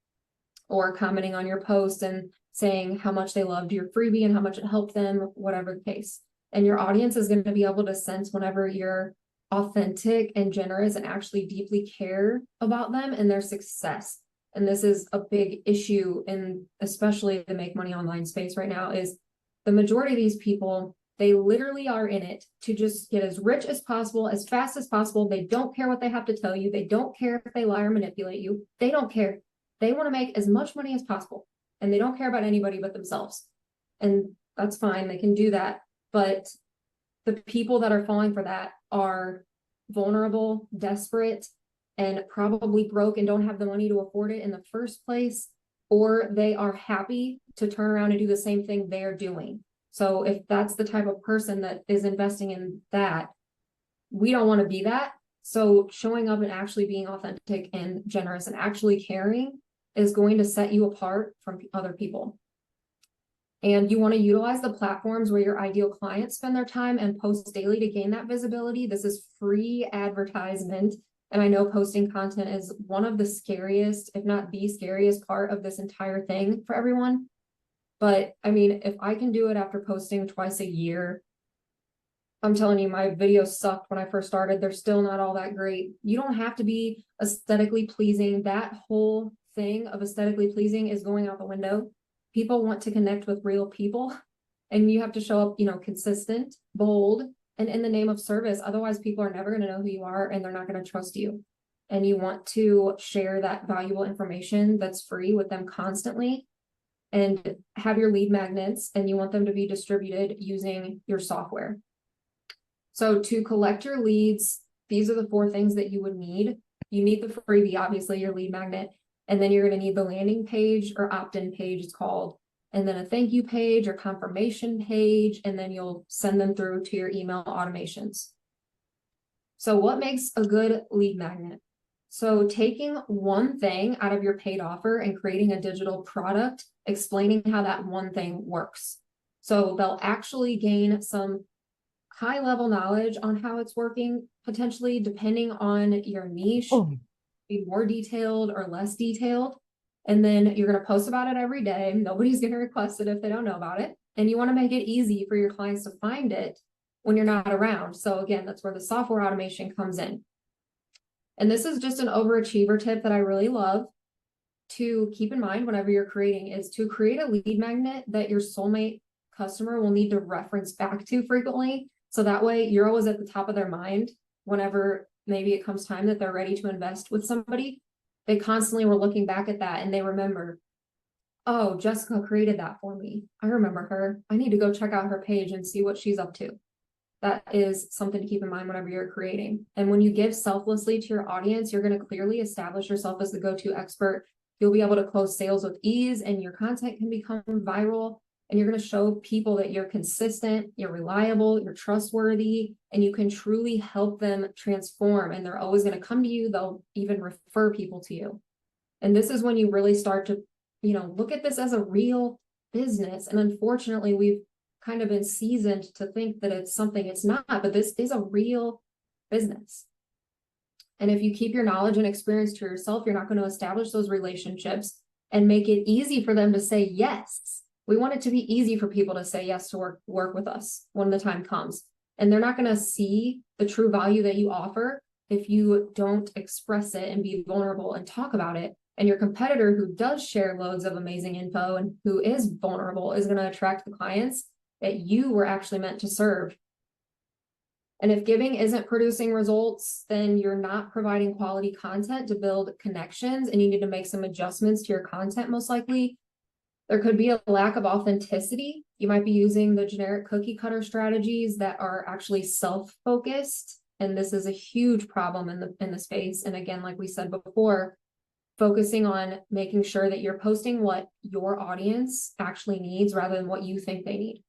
or commenting on your post and saying how much they loved your freebie and how much it helped them, whatever the case. And your audience is going to be able to sense whenever you're authentic and generous and actually deeply care about them and their success. And this is a big issue in especially the make money online space right now, is the majority of these people, they literally are in it to just get as rich as possible, as fast as possible. They don't care what they have to tell you. They don't care if they lie or manipulate you. They don't care. They want to make as much money as possible, and they don't care about anybody but themselves. And that's fine. They can do that. But the people that are falling for that are vulnerable, desperate, and probably broke and don't have the money to afford it in the first place, or they are happy to turn around and do the same thing they're doing. So if that's the type of person that is investing in that, we don't want to be that. So showing up and actually being authentic and generous and actually caring is going to set you apart from other people. And you want to utilize the platforms where your ideal clients spend their time and post daily to gain that visibility. This is free advertisement. And I know posting content is one of the scariest, if not the scariest part of this entire thing for everyone. But I mean, if I can do it after posting twice a year, I'm telling you, my videos sucked when I first started. They're still not all that great. You don't have to be aesthetically pleasing. That whole thing of aesthetically pleasing is going out the window. People want to connect with real people, and you have to show up, consistent, bold, and in the name of service. Otherwise, people are never going to know who you are, and they're not going to trust you. And you want to share that valuable information that's free with them constantly, and have your lead magnets, and you want them to be distributed using your software. So to collect your leads, these are the 4 things that you would need. You need the freebie, obviously, your lead magnet. And then you're going to need the landing page, or opt-in page, it's called. And then a thank you page or confirmation page. And then you'll send them through to your email automations. So what makes a good lead magnet? So taking one thing out of your paid offer and creating a digital product, explaining how that one thing works. So they'll actually gain some high level knowledge on how it's working, potentially depending on your niche, be more detailed or less detailed. And then you're going to post about it every day. Nobody's going to request it if they don't know about it. And you want to make it easy for your clients to find it when you're not around. So again, that's where the software automation comes in. And this is just an overachiever tip that I really love to keep in mind whenever you're creating, is to create a lead magnet that your soulmate customer will need to reference back to frequently. So that way you're always at the top of their mind whenever maybe it comes time that they're ready to invest with somebody. They constantly were looking back at that and they remember, oh, Jessica created that for me. I remember her. I need to go check out her page and see what she's up to. That is something to keep in mind whenever you're creating. And when you give selflessly to your audience, you're going to clearly establish yourself as the go-to expert. You'll be able to close sales with ease, and your content can become viral. And you're going to show people that you're consistent, you're reliable, you're trustworthy, and you can truly help them transform. And they're always going to come to you. They'll even refer people to you. And this is when you really start to, look at this as a real business. And unfortunately, we've kind of been seasoned to think that it's something it's not, but this is a real business. And if you keep your knowledge and experience to yourself, you're not going to establish those relationships and make it easy for them to say yes. We want it to be easy for people to say yes to work with us when the time comes. And they're not going to see the true value that you offer if you don't express it and be vulnerable and talk about it. And your competitor who does share loads of amazing info and who is vulnerable is going to attract the clients that you were actually meant to serve. And if giving isn't producing results, then you're not providing quality content to build connections, and you need to make some adjustments to your content most likely. There could be a lack of authenticity. You might be using the generic cookie cutter strategies that are actually self-focused. And this is a huge problem in the space. And again, like we said before, focusing on making sure that you're posting what your audience actually needs rather than what you think they need.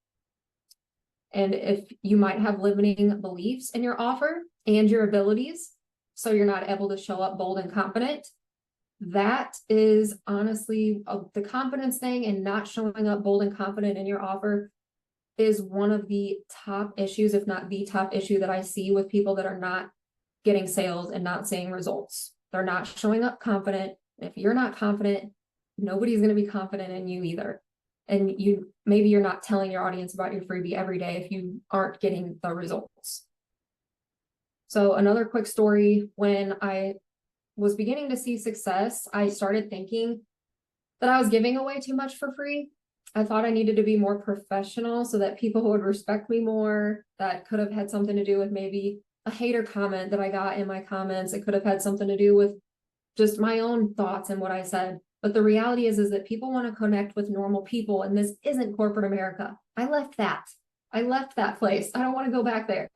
And if you might have limiting beliefs in your offer and your abilities, so you're not able to show up bold and confident, that is honestly the confidence thing, and not showing up bold and confident in your offer is one of the top issues, if not the top issue that I see with people that are not getting sales and not seeing results. They're not showing up confident. If you're not confident, nobody's going to be confident in you either. And maybe you're not telling your audience about your freebie every day if you aren't getting the results. So another quick story, when I was beginning to see success, I started thinking that I was giving away too much for free. I thought I needed to be more professional so that people would respect me more. That could have had something to do with maybe a hater comment that I got in my comments. It could have had something to do with just my own thoughts and what I said. But the reality is that people want to connect with normal people, and this isn't corporate America. I left that place. I don't want to go back there.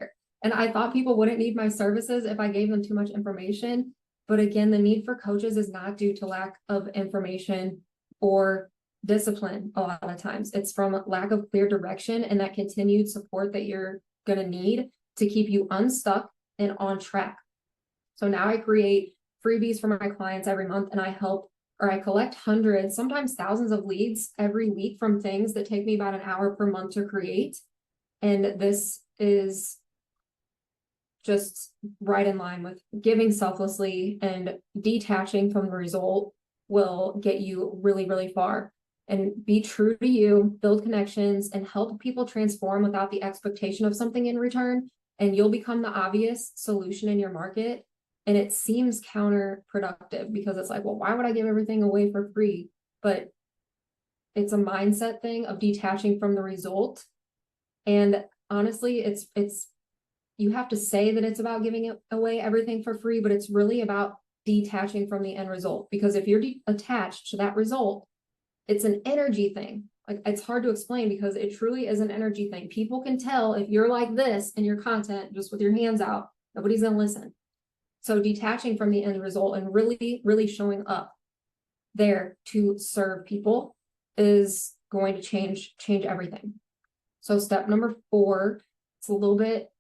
And I thought people wouldn't need my services if I gave them too much information. But again, the need for coaches is not due to lack of information or discipline a lot of times. It's from lack of clear direction and that continued support that you're going to need to keep you unstuck and on track. So now I create freebies for my clients every month, and I collect hundreds, sometimes thousands of leads every week from things that take me about an hour per month to create. And this is just right in line with giving selflessly, and detaching from the result will get you really, really far. And be true to you, build connections, and help people transform without the expectation of something in return. And you'll become the obvious solution in your market. And it seems counterproductive because it's like, well, why would I give everything away for free? But it's a mindset thing of detaching from the result. And honestly, it's you have to say that it's about giving away everything for free, but it's really about detaching from the end result. Because if you're attached to that result, it's an energy thing. Like, it's hard to explain because it truly is an energy thing. People can tell if you're like this in your content, just with your hands out, nobody's going to listen. So detaching from the end result and really, really showing up there to serve people is going to change everything. So step number 4, it's a little bit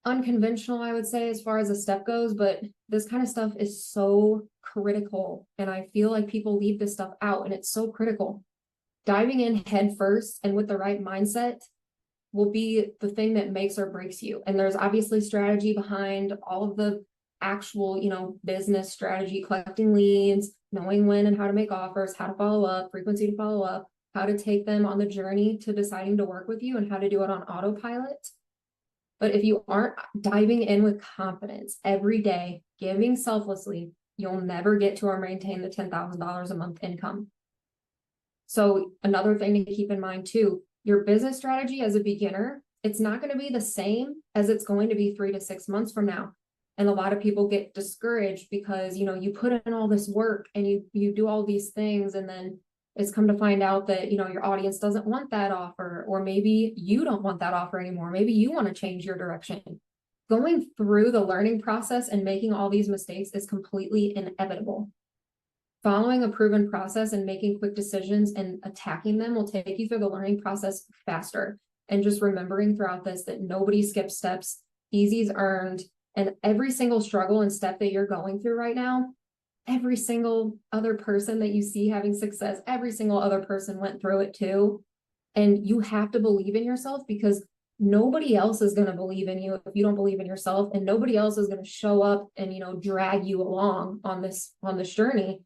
unconventional, I would say, as far as a step goes, but this kind of stuff is so critical. And I feel like people leave this stuff out, and it's so critical. Diving in head first and with the right mindset will be the thing that makes or breaks you. And there's obviously strategy behind all of the actual, business strategy, collecting leads, knowing when and how to make offers, how to follow up, frequency to follow up, how to take them on the journey to deciding to work with you, and how to do it on autopilot. But if you aren't diving in with confidence every day, giving selflessly, you'll never get to or maintain the $10,000 a month income. So another thing to keep in mind too, your business strategy as a beginner, it's not going to be the same as it's going to be 3 to 6 months from now. And a lot of people get discouraged because, you put in all this work and you do all these things, and then It's come to find out that, your audience doesn't want that offer, or maybe you don't want that offer anymore. Maybe you want to change your direction. Going through the learning process and making all these mistakes is completely inevitable. Following a proven process and making quick decisions and attacking them will take you through the learning process faster. And just remembering throughout this that nobody skips steps, easy's earned, and every single struggle and step that you're going through right now, every single other person that you see having success, every single other person went through it too. And you have to believe in yourself, because nobody else is going to believe in you if you don't believe in yourself, and nobody else is going to show up and, drag you along on this journey.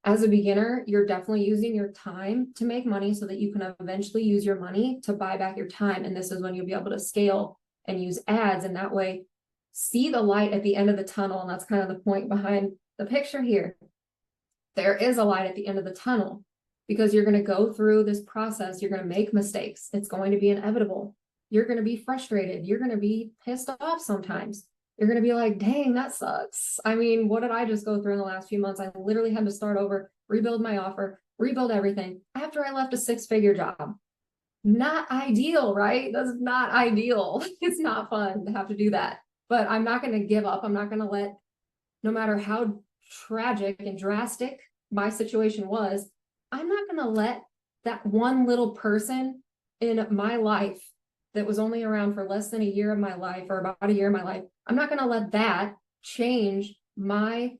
As a beginner, you're definitely using your time to make money so that you can eventually use your money to buy back your time. And this is when you'll be able to scale and use ads, and that way see the light at the end of the tunnel. And that's kind of the point behind the picture here. There is a light at the end of the tunnel, because you're going to go through this process. You're going to make mistakes. It's going to be inevitable. You're going to be frustrated. You're going to be pissed off sometimes. You're going to be like, dang, that sucks. I mean, what did I just go through in the last few months? I literally had to start over, rebuild my offer, rebuild everything after I left a 6-figure job. Not ideal, right? That's not ideal. It's not fun to have to do that. But I'm not going to give up. I'm not going to let, no matter how tragic and drastic my situation was, I'm not going to let that one little person in my life that was only around for less than a year of my life, or about a year of my life, I'm not going to let that change my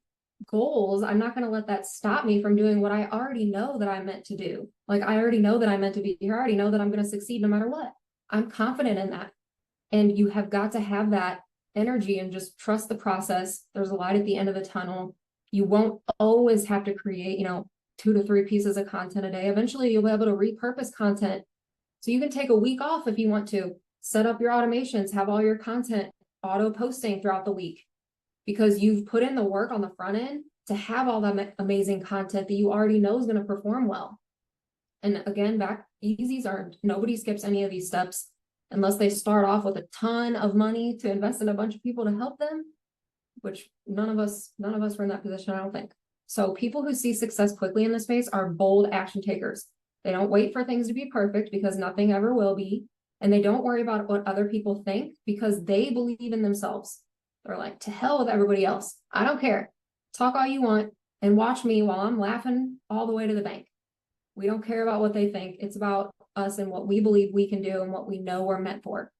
goals. I'm not going to let that stop me from doing what I already know that I'm meant to do. Like, I already know that I'm meant to be here. I already know that I'm going to succeed no matter what. I'm confident in that. And you have got to have that energy and just trust the process. There's a light at the end of the tunnel. You won't always have to create, 2 to 3 pieces of content a day. Eventually, you'll be able to repurpose content. So you can take a week off if you want to. Set up your automations, have all your content auto posting throughout the week, because you've put in the work on the front end to have all that amazing content that you already know is going to perform well. And again, easy's earned. Nobody skips any of these steps unless they start off with a ton of money to invest in a bunch of people to help them, which none of us were in that position, I don't think. So people who see success quickly in this space are bold action takers. They don't wait for things to be perfect, because nothing ever will be. And they don't worry about what other people think, because they believe in themselves. They're like, to hell with everybody else. I don't care. Talk all you want and watch me while I'm laughing all the way to the bank. We don't care about what they think. It's about us and what we believe we can do and what we know we're meant for.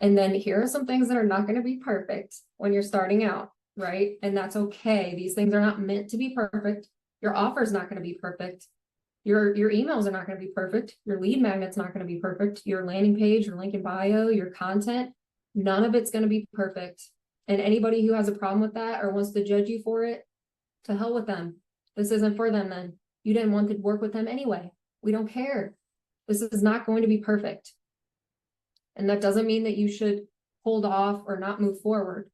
And then here are some things that are not going to be perfect when you're starting out, right? And that's okay. These things are not meant to be perfect. Your offer is not going to be perfect. Your emails are not going to be perfect. Your lead magnet's not going to be perfect. Your landing page, your link in bio, your content, none of it's going to be perfect. And anybody who has a problem with that or wants to judge you for it, to hell with them. This isn't for them then. You didn't want to work with them anyway. We don't care. This is not going to be perfect. And that doesn't mean that you should hold off or not move forward.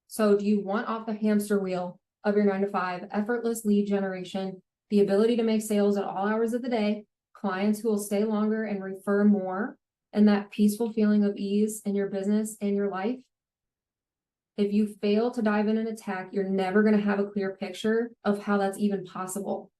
So do you want off the hamster wheel of your 9-to-5, effortless lead generation, the ability to make sales at all hours of the day, clients who will stay longer and refer more, and that peaceful feeling of ease in your business and your life? If you fail to dive in and attack, you're never going to have a clear picture of how that's even possible.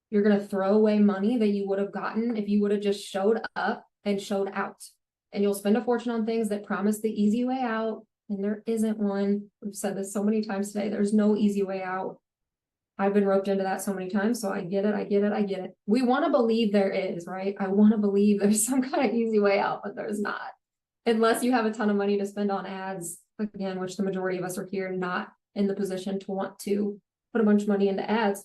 You're going to throw away money that you would have gotten if you would have just showed up and showed out. And you'll spend a fortune on things that promise the easy way out, and there isn't one. We've said this so many times today. There's no easy way out. I've been roped into that so many times, so I get it. We want to believe there is, right? I want to believe there's some kind of easy way out, but there's not. Unless you have a ton of money to spend on ads, again, which the majority of us are here not in the position to want to put a bunch of money into ads.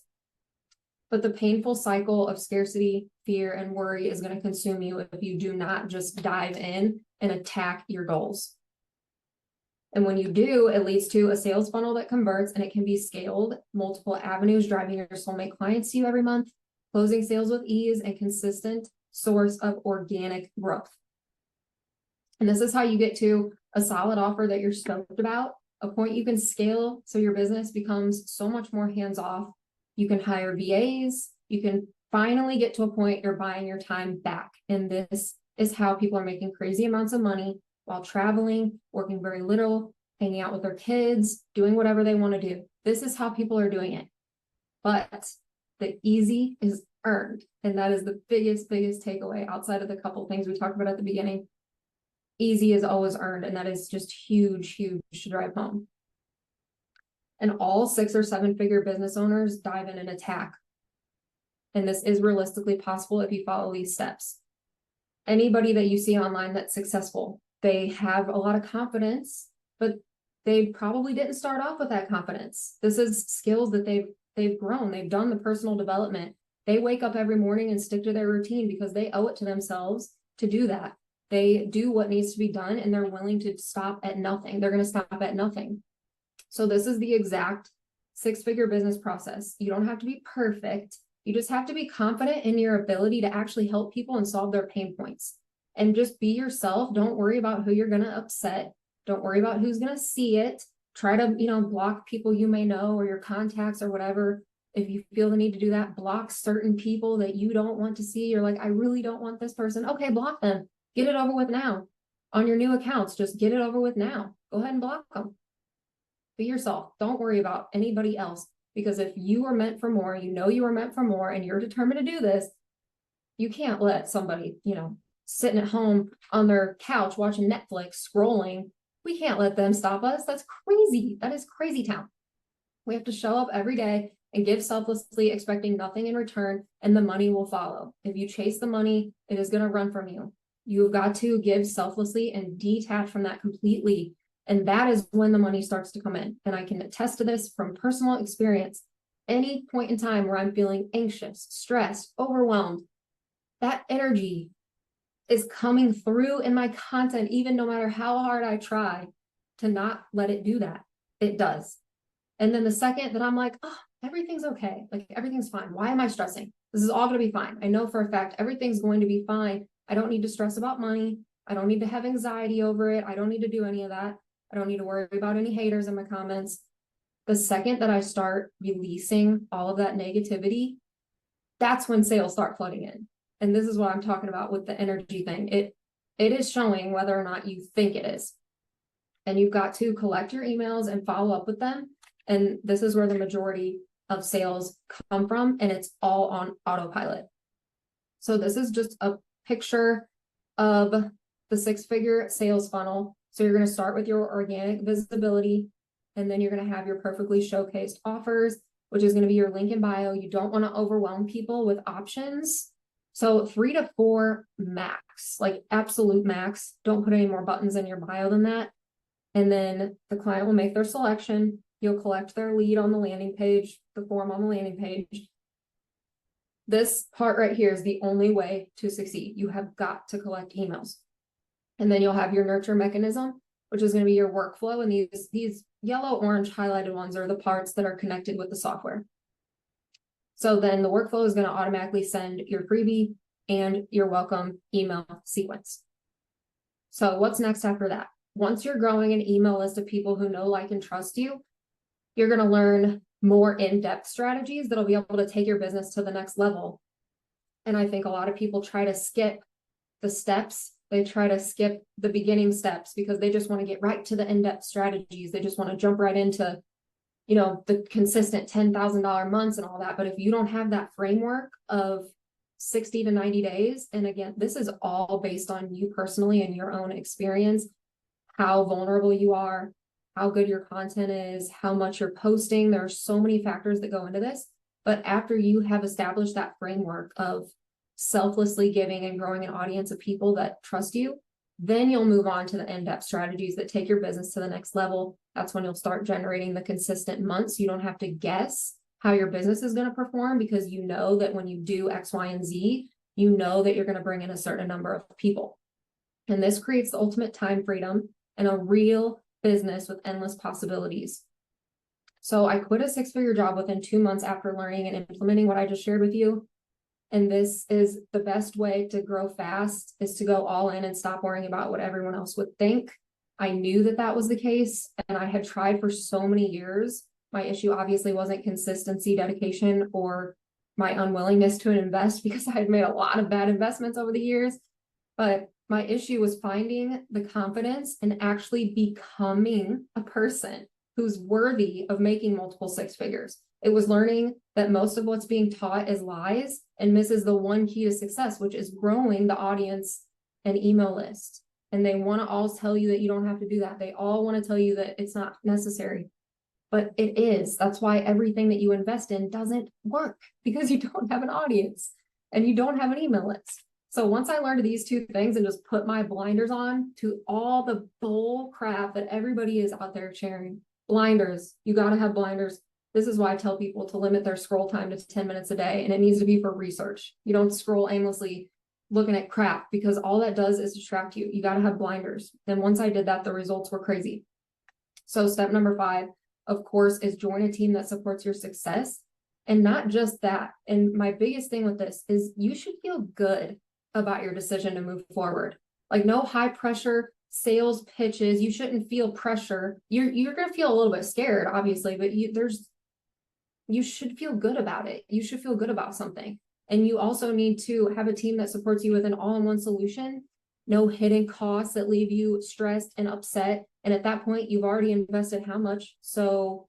But the painful cycle of scarcity, fear, and worry is going to consume you if you do not just dive in and attack your goals. And when you do, it leads to a sales funnel that converts, and it can be scaled, multiple avenues driving your soulmate clients to you every month, closing sales with ease, and consistent source of organic growth. And this is how you get to a solid offer that you're stoked about, a point you can scale so your business becomes so much more hands-off. You can hire VAs. You can finally get to a point you're buying your time back. And this is how people are making crazy amounts of money while traveling, working very little, hanging out with their kids, doing whatever they want to do. This is how people are doing it. But the easy is earned. And that is the biggest takeaway outside of the couple things we talked about at the beginning. Easy is always earned. And that is just huge to drive home. And all 6 or 7 figure business owners dive in and attack. And this is realistically possible if you follow these steps. Anybody that you see online that's successful, they have a lot of confidence, but they probably didn't start off with that confidence. This is skills that they've grown. They've done the personal development. They wake up every morning and stick to their routine because they owe it to themselves to do that. They do what needs to be done, and they're willing to stop at nothing. They're going to stop at nothing. So this is the exact 6-figure business process. You don't have to be perfect. You just have to be confident in your ability to actually help people and solve their pain points. And just be yourself. Don't worry about who you're going to upset. Don't worry about who's going to see it. Try to, block people you may know or your contacts or whatever. If you feel the need to do that, block certain people that you don't want to see. You're like, I really don't want this person. Okay, block them. Get it over with now. On your new accounts, just get it over with now. Go ahead and block them. Be yourself. Don't worry about anybody else. Because if you are meant for more, you are meant for more, and you're determined to do this, you can't let somebody, sitting at home on their couch watching Netflix, scrolling. We can't let them stop us. That's crazy. That is crazy town. We have to show up every day and give selflessly, expecting nothing in return, and the money will follow. If you chase the money, it is going to run from you. You've got to give selflessly and detach from that completely. And that is when the money starts to come in. And I can attest to this from personal experience. Any point in time where I'm feeling anxious, stressed, overwhelmed, that energy is coming through in my content, even no matter how hard I try to not let it do that. It does. And then the second that I'm like, oh, everything's okay. Like everything's fine. Why am I stressing? This is all going to be fine. I know for a fact everything's going to be fine. I don't need to stress about money. I don't need to have anxiety over it. I don't need to do any of that. I don't need to worry about any haters in my comments. The second that I start releasing all of that negativity, that's when sales start flooding in. And this is what I'm talking about with the energy thing. It is showing whether or not you think it is. And you've got to collect your emails and follow up with them. And this is where the majority of sales come from. And it's all on autopilot. So this is just a picture of the 6-figure sales funnel. So you're going to start with your organic visibility, and then you're going to have your perfectly showcased offers, which is going to be your link in bio. You don't want to overwhelm people with options. So 3 to 4 max, like absolute max. Don't put any more buttons in your bio than that. And then the client will make their selection. You'll collect their lead on the landing page, the form on the landing page. This part right here is the only way to succeed. You have got to collect emails. And then you'll have your nurture mechanism, which is going to be your workflow. And these yellow, orange highlighted ones are the parts that are connected with the software. So then the workflow is going to automatically send your freebie and your welcome email sequence. So what's next after that? Once you're growing an email list of people who know, like, and trust you, you're going to learn more in-depth strategies that'll be able to take your business to the next level. And I think a lot of people try to skip the steps. They try to skip the beginning steps because they just want to get right to the in-depth strategies. They just want to jump right into, the consistent $10,000 months and all that. But if you don't have that framework of 60 to 90 days, and again, this is all based on you personally and your own experience, how vulnerable you are, how good your content is, how much you're posting. There are so many factors that go into this. But after you have established that framework of selflessly giving and growing an audience of people that trust you, then you'll move on to the in-depth strategies that take your business to the next level. That's when you'll start generating the consistent months. You don't have to guess how your business is going to perform because you know that when you do X, Y, and Z, you know that you're going to bring in a certain number of people. And this creates the ultimate time freedom and a real business with endless possibilities. So I quit a 6-figure job within 2 months after learning and implementing what I just shared with you. And this is the best way to grow fast, is to go all in and stop worrying about what everyone else would think. I knew that that was the case, and I had tried for so many years. My issue obviously wasn't consistency, dedication, or my unwillingness to invest because I had made a lot of bad investments over the years. But my issue was finding the confidence and actually becoming a person who's worthy of making multiple 6 figures. It was learning that most of what's being taught is lies and misses the one key to success, which is growing the audience and email list. And they want to all tell you that you don't have to do that. They all want to tell you that it's not necessary, but it is. That's why everything that you invest in doesn't work, because you don't have an audience and you don't have an email list. So once I learned these two things and just put my blinders on to all the bull crap that everybody is out there sharing, blinders, you got to have blinders. This is why I tell people to limit their scroll time to 10 minutes a day, and it needs to be for research. You don't scroll aimlessly looking at crap, because all that does is distract you. You got to have blinders. And once I did that, the results were crazy. So step number 5, of course, is join a team that supports your success. And not just that. And my biggest thing with this is you should feel good about your decision to move forward. Like, no high pressure sales pitches. You shouldn't feel pressure. You're going to feel a little bit scared, obviously, but you should feel good about it. You should feel good about something. And you also need to have a team that supports you with an all-in-one solution, no hidden costs that leave you stressed and upset. And at that point, you've already invested how much? So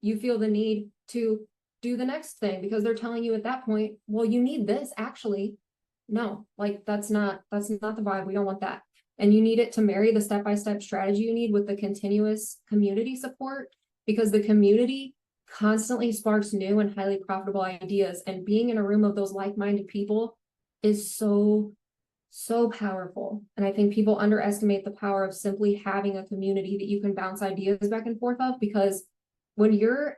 you feel the need to do the next thing because they're telling you at that point, well, you need this actually. No, like that's not the vibe. We don't want that. And you need it to marry the step-by-step strategy you need with the continuous community support, because the community constantly sparks new and highly profitable ideas. And being in a room of those like-minded people is so powerful. And I think people underestimate the power of simply having a community that you can bounce ideas back and forth of, because when you're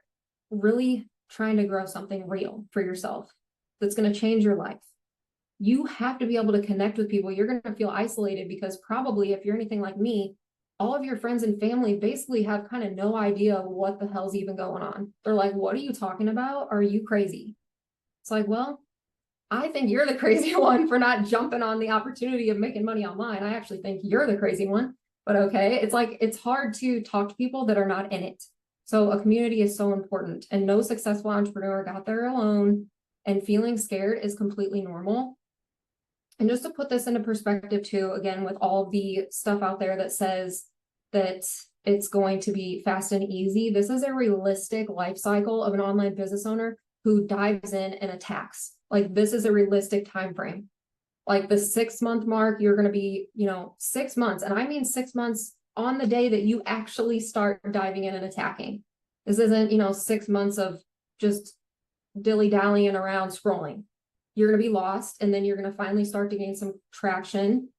really trying to grow something real for yourself that's going to change your life, you have to be able to connect with people. You're going to feel isolated because probably, if you're anything like me, all of your friends and family basically have kind of no idea what the hell's even going on. They're like, what are you talking about? Are you crazy? It's like, well, I think you're the crazy one for not jumping on the opportunity of making money online. I actually think you're the crazy one, but okay. It's like, it's hard to talk to people that are not in it. So a community is so important, and no successful entrepreneur got there alone, and feeling scared is completely normal. And just to put this into perspective too, again, with all the stuff out there that says that it's going to be fast and easy, this is a realistic life cycle of an online business owner who dives in and attacks. Like, this is a realistic time frame. Like the 6-month mark, you're going to be, 6 months. And I mean 6 months on the day that you actually start diving in and attacking. This isn't, 6 months of just dilly-dallying around scrolling. You're going to be lost, and then you're going to finally start to gain some traction.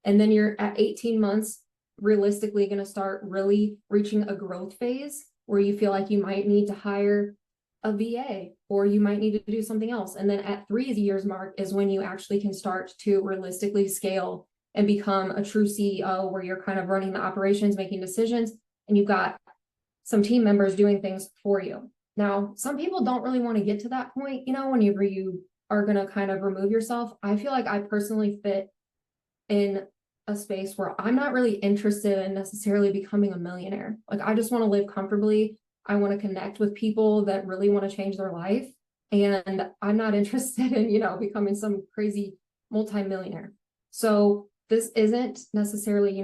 And then you're at 18 months, realistically going to start really reaching a growth phase where you feel like you might need to hire a VA, or you might need to do something else. And then at 3 years mark is when you actually can start to realistically scale and become a true CEO, where you're kind of running the operations, making decisions, and you've got some team members doing things for you. Now, some people don't really want to get to that point, whenever you are going to kind of remove yourself. I feel like I personally fit in a space where I'm not really interested in necessarily becoming a millionaire. Like, I just want to live comfortably. I want to connect with people that really want to change their life. And I'm not interested in, becoming some crazy multimillionaire. So this isn't necessarily,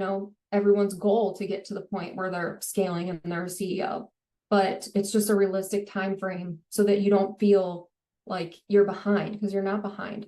everyone's goal to get to the point where they're scaling and they're a CEO, but it's just a realistic time frame so that you don't feel like you're behind, because you're not behind.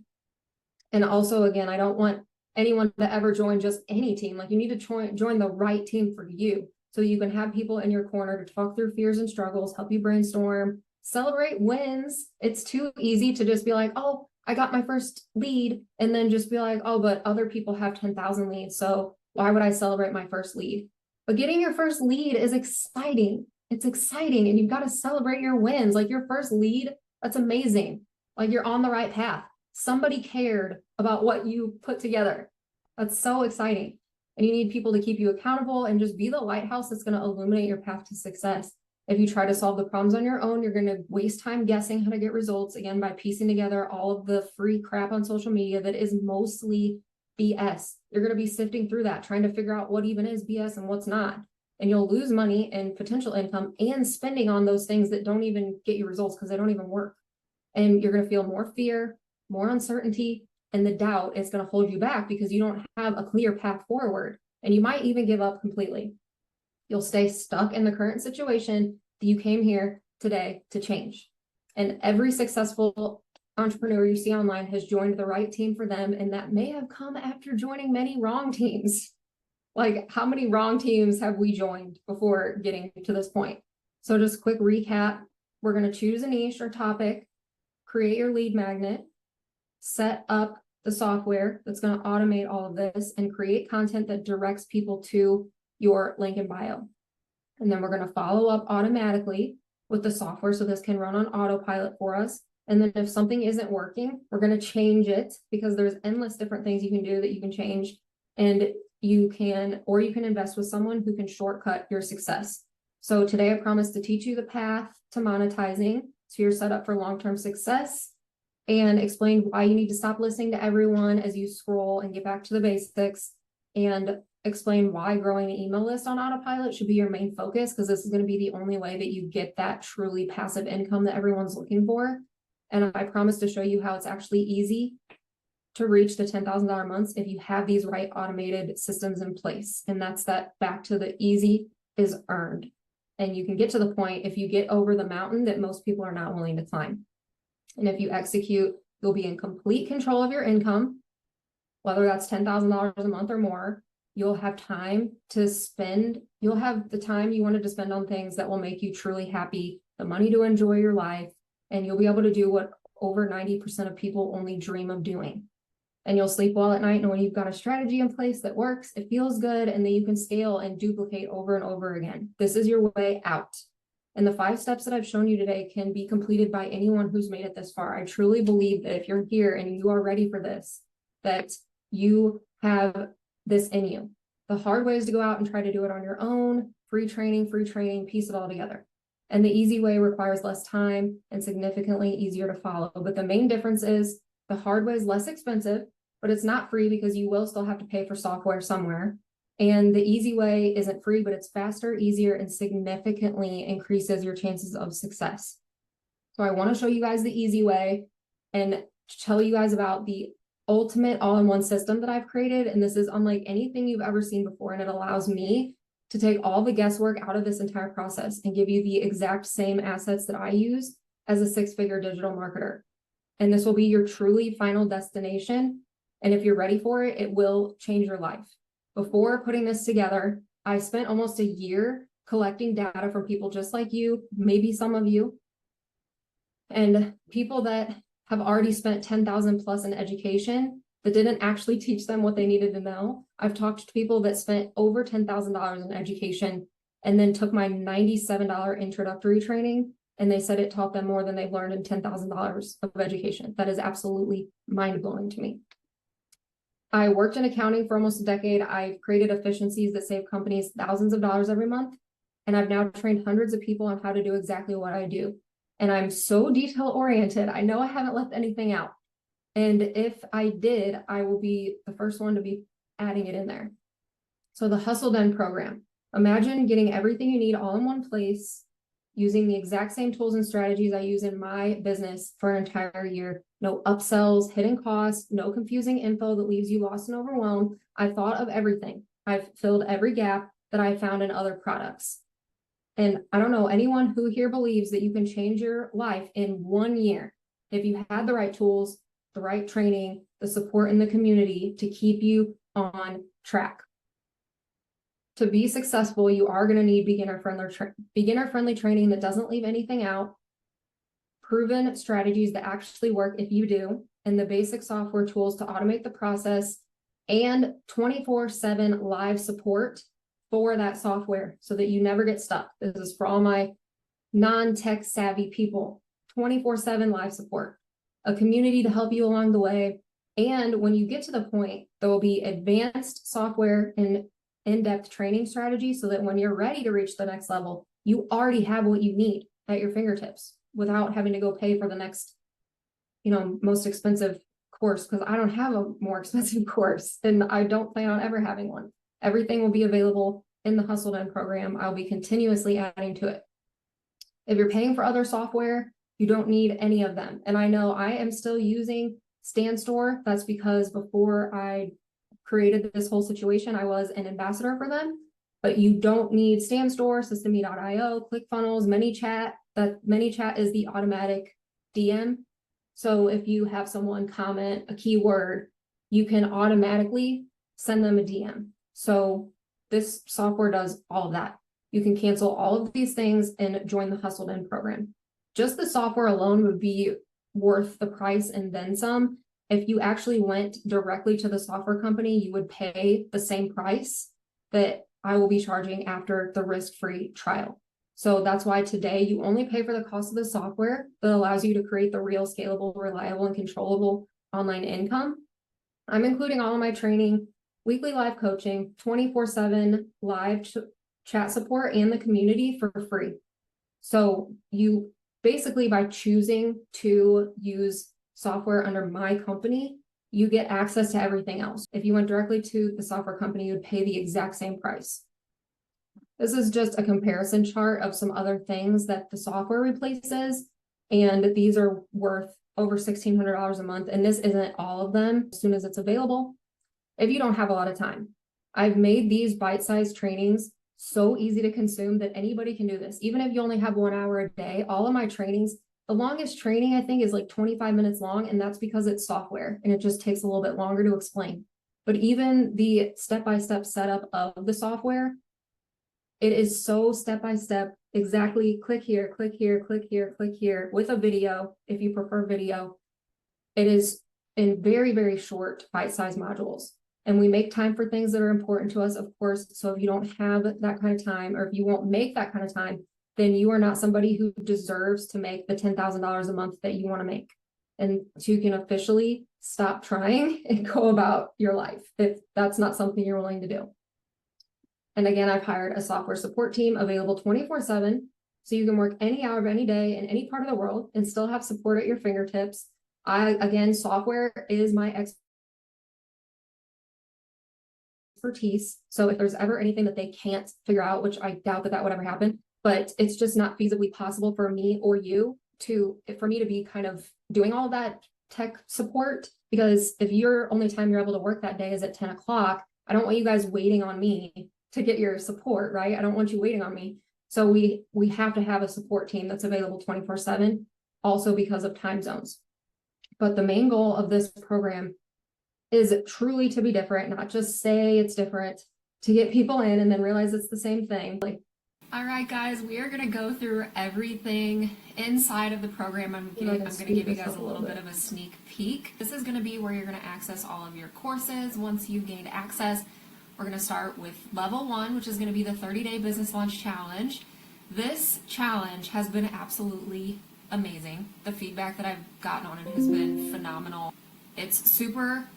And also, again, I don't want anyone to ever join just any team. Like, you need to join the right team for you, so you can have people in your corner to talk through fears and struggles, help you brainstorm, celebrate wins. It's too easy to just be like, oh, I got my first lead, and then just be like, oh, but other people have 10,000 leads, so why would I celebrate my first lead? But getting your first lead is exciting. It's exciting, and you've got to celebrate your wins. Like, your first lead, that's amazing. Like, you're on the right path. Somebody cared about what you put together. That's so exciting. And you need people to keep you accountable and just be the lighthouse that's going to illuminate your path to success. If you try to solve the problems on your own, you're going to waste time guessing how to get results, again, by piecing together all of the free crap on social media that is mostly BS. You're going to be sifting through that, trying to figure out what even is BS and what's not. And you'll lose money and potential income and spending on those things that don't even get you results because they don't even work. And you're going to feel more fear, more uncertainty, and the doubt is going to hold you back because you don't have a clear path forward. And you might even give up completely. You'll stay stuck in the current situation that you came here today to change. And every successful entrepreneur you see online has joined the right team for them, and that may have come after joining many wrong teams. Like, how many wrong teams have we joined before getting to this point? So just quick recap, we're going to choose a niche or topic, create your lead magnet, set up the software that's going to automate all of this, and create content that directs people to your link in bio. And then we're going to follow up automatically with the software so this can run on autopilot for us. And then if something isn't working, we're going to change it, because there's endless different things you can do that you can change. And you can invest with someone who can shortcut your success. So today I promise to teach you the path to monetizing so you're set up for long-term success, and explain why you need to stop listening to everyone as you scroll and get back to the basics, and explain why growing an email list on autopilot should be your main focus, because this is going to be the only way that you get that truly passive income that everyone's looking for. And I promise to show you how it's actually easy to reach the $10,000 months if you have these right automated systems in place. And that's that back to the easy is earned. And you can get to the point if you get over the mountain that most people are not willing to climb. And if you execute, you'll be in complete control of your income, whether that's $10,000 a month or more. You'll have time to spend. You'll have the time you wanted to spend on things that will make you truly happy, the money to enjoy your life, and you'll be able to do what over 90% of people only dream of doing. And you'll sleep well at night knowing you've got a strategy in place that works, it feels good, and then you can scale and duplicate over and over again. This is your way out. And the 5 steps that I've shown you today can be completed by anyone who's made it this far. I truly believe that if you're here and you are ready for this, that you have this in you. The hard way is to go out and try to do it on your own, free training, piece it all together. And the easy way requires less time and significantly easier to follow. But the main difference is the hard way is less expensive, but it's not free because you will still have to pay for software somewhere. And the easy way isn't free, but it's faster, easier, and significantly increases your chances of success. So I want to show you guys the easy way and tell you guys about the ultimate all-in-one system that I've created. And this is unlike anything you've ever seen before. And it allows me to take all the guesswork out of this entire process and give you the exact same assets that I use as a 6-figure digital marketer. And this will be your truly final destination. And if you're ready for it, it will change your life. Before putting this together, I spent almost a year collecting data from people just like you, maybe some of you, and people that have already spent 10,000 plus in education that didn't actually teach them what they needed to know. I've talked to people that spent over $10,000 in education and then took my $97 introductory training, and they said it taught them more than they've learned in $10,000 of education. That is absolutely mind-blowing to me. I worked in accounting for almost a decade. I've created efficiencies that save companies thousands of dollars every month. And I've now trained hundreds of people on how to do exactly what I do. And I'm so detail-oriented. I know I haven't left anything out. And if I did, I will be the first one to be adding it in there. So the Hustle Then program. Imagine getting everything you need all in one place, using the exact same tools and strategies I use in my business for an entire year. No upsells, hidden costs, no confusing info that leaves you lost and overwhelmed. I've thought of everything. I've filled every gap that I found in other products. And I don't know anyone who here believes that you can change your life in 1 year if you had the right tools, the right training, the support in the community to keep you on track. To be successful, you are going to need beginner-friendly training that doesn't leave anything out, proven strategies that actually work if you do, and the basic software tools to automate the process, and 24/7 live support for that software so that you never get stuck. This is for all my non-tech savvy people. 24/7 live support, a community to help you along the way. And when you get to the point, there will be advanced software and in-depth training strategy so that when you're ready to reach the next level, you already have what you need at your fingertips without having to go pay for the next, most expensive course, because I don't have a more expensive course and I don't plan on ever having one. Everything will be available in the Hustle Then program. I'll be continuously adding to it. If you're paying for other software, you don't need any of them. And I know I am still using StanStore. That's because before I created this whole situation, I was an ambassador for them, but you don't need StanStore, Systeme.io, ClickFunnels, ManyChat. That ManyChat is the automatic DM. So if you have someone comment a keyword, you can automatically send them a DM. So this software does all of that. You can cancel all of these things and join the Hustled In program. Just the software alone would be worth the price and then some. If you actually went directly to the software company, you would pay the same price that I will be charging after the risk-free trial. So that's why today you only pay for the cost of the software that allows you to create the real, scalable, reliable, and controllable online income. I'm including all of my training, weekly live coaching, 24/7 live chat support, and the community for free. So you basically, by choosing to use software under my company, you get access to everything else. If you went directly to the software company, you would pay the exact same price. This is just a comparison chart of some other things that the software replaces, and these are worth over $1,600 a month, and this isn't all of them as soon as it's available if you don't have a lot of time. I've made these bite-sized trainings so easy to consume that anybody can do this. Even if you only have 1 hour a day, all of my trainings, the longest training I think is like 25 minutes long, and that's because it's software and it just takes a little bit longer to explain. But even the step-by-step setup of the software, it is so step-by-step, exactly click here, click here, click here, click here, with a video if you prefer video. It is in very, very short bite-sized modules. And we make time for things that are important to us, of course. So if you don't have that kind of time, or if you won't make that kind of time, then you are not somebody who deserves to make the $10,000 a month that you want to make. And so you can officially stop trying and go about your life if that's not something you're willing to do. And again, I've hired a software support team available 24/7. So you can work any hour of any day in any part of the world and still have support at your fingertips. Again, software is my expertise. So if there's ever anything that they can't figure out, which I doubt that would ever happen, but it's just not feasibly possible for me or you for me to be kind of doing all that tech support, because if your only time you're able to work that day is at 10 o'clock, I don't want you guys waiting on me to get your support, right? I don't want you waiting on me. So we have to have a support team that's available 24/7, also because of time zones. But the main goal of this program is truly to be different, not just say it's different, to get people in and then realize it's the same thing. All right, guys, we are going to go through everything inside of the program. I'm going to give you guys a little bit of a sneak peek. This is going to be where you're going to access all of your courses. Once you've gained access, we're going to start with level 1, which is going to be the 30-day business launch challenge. This challenge has been absolutely amazing. The feedback that I've gotten on it has been phenomenal. It's super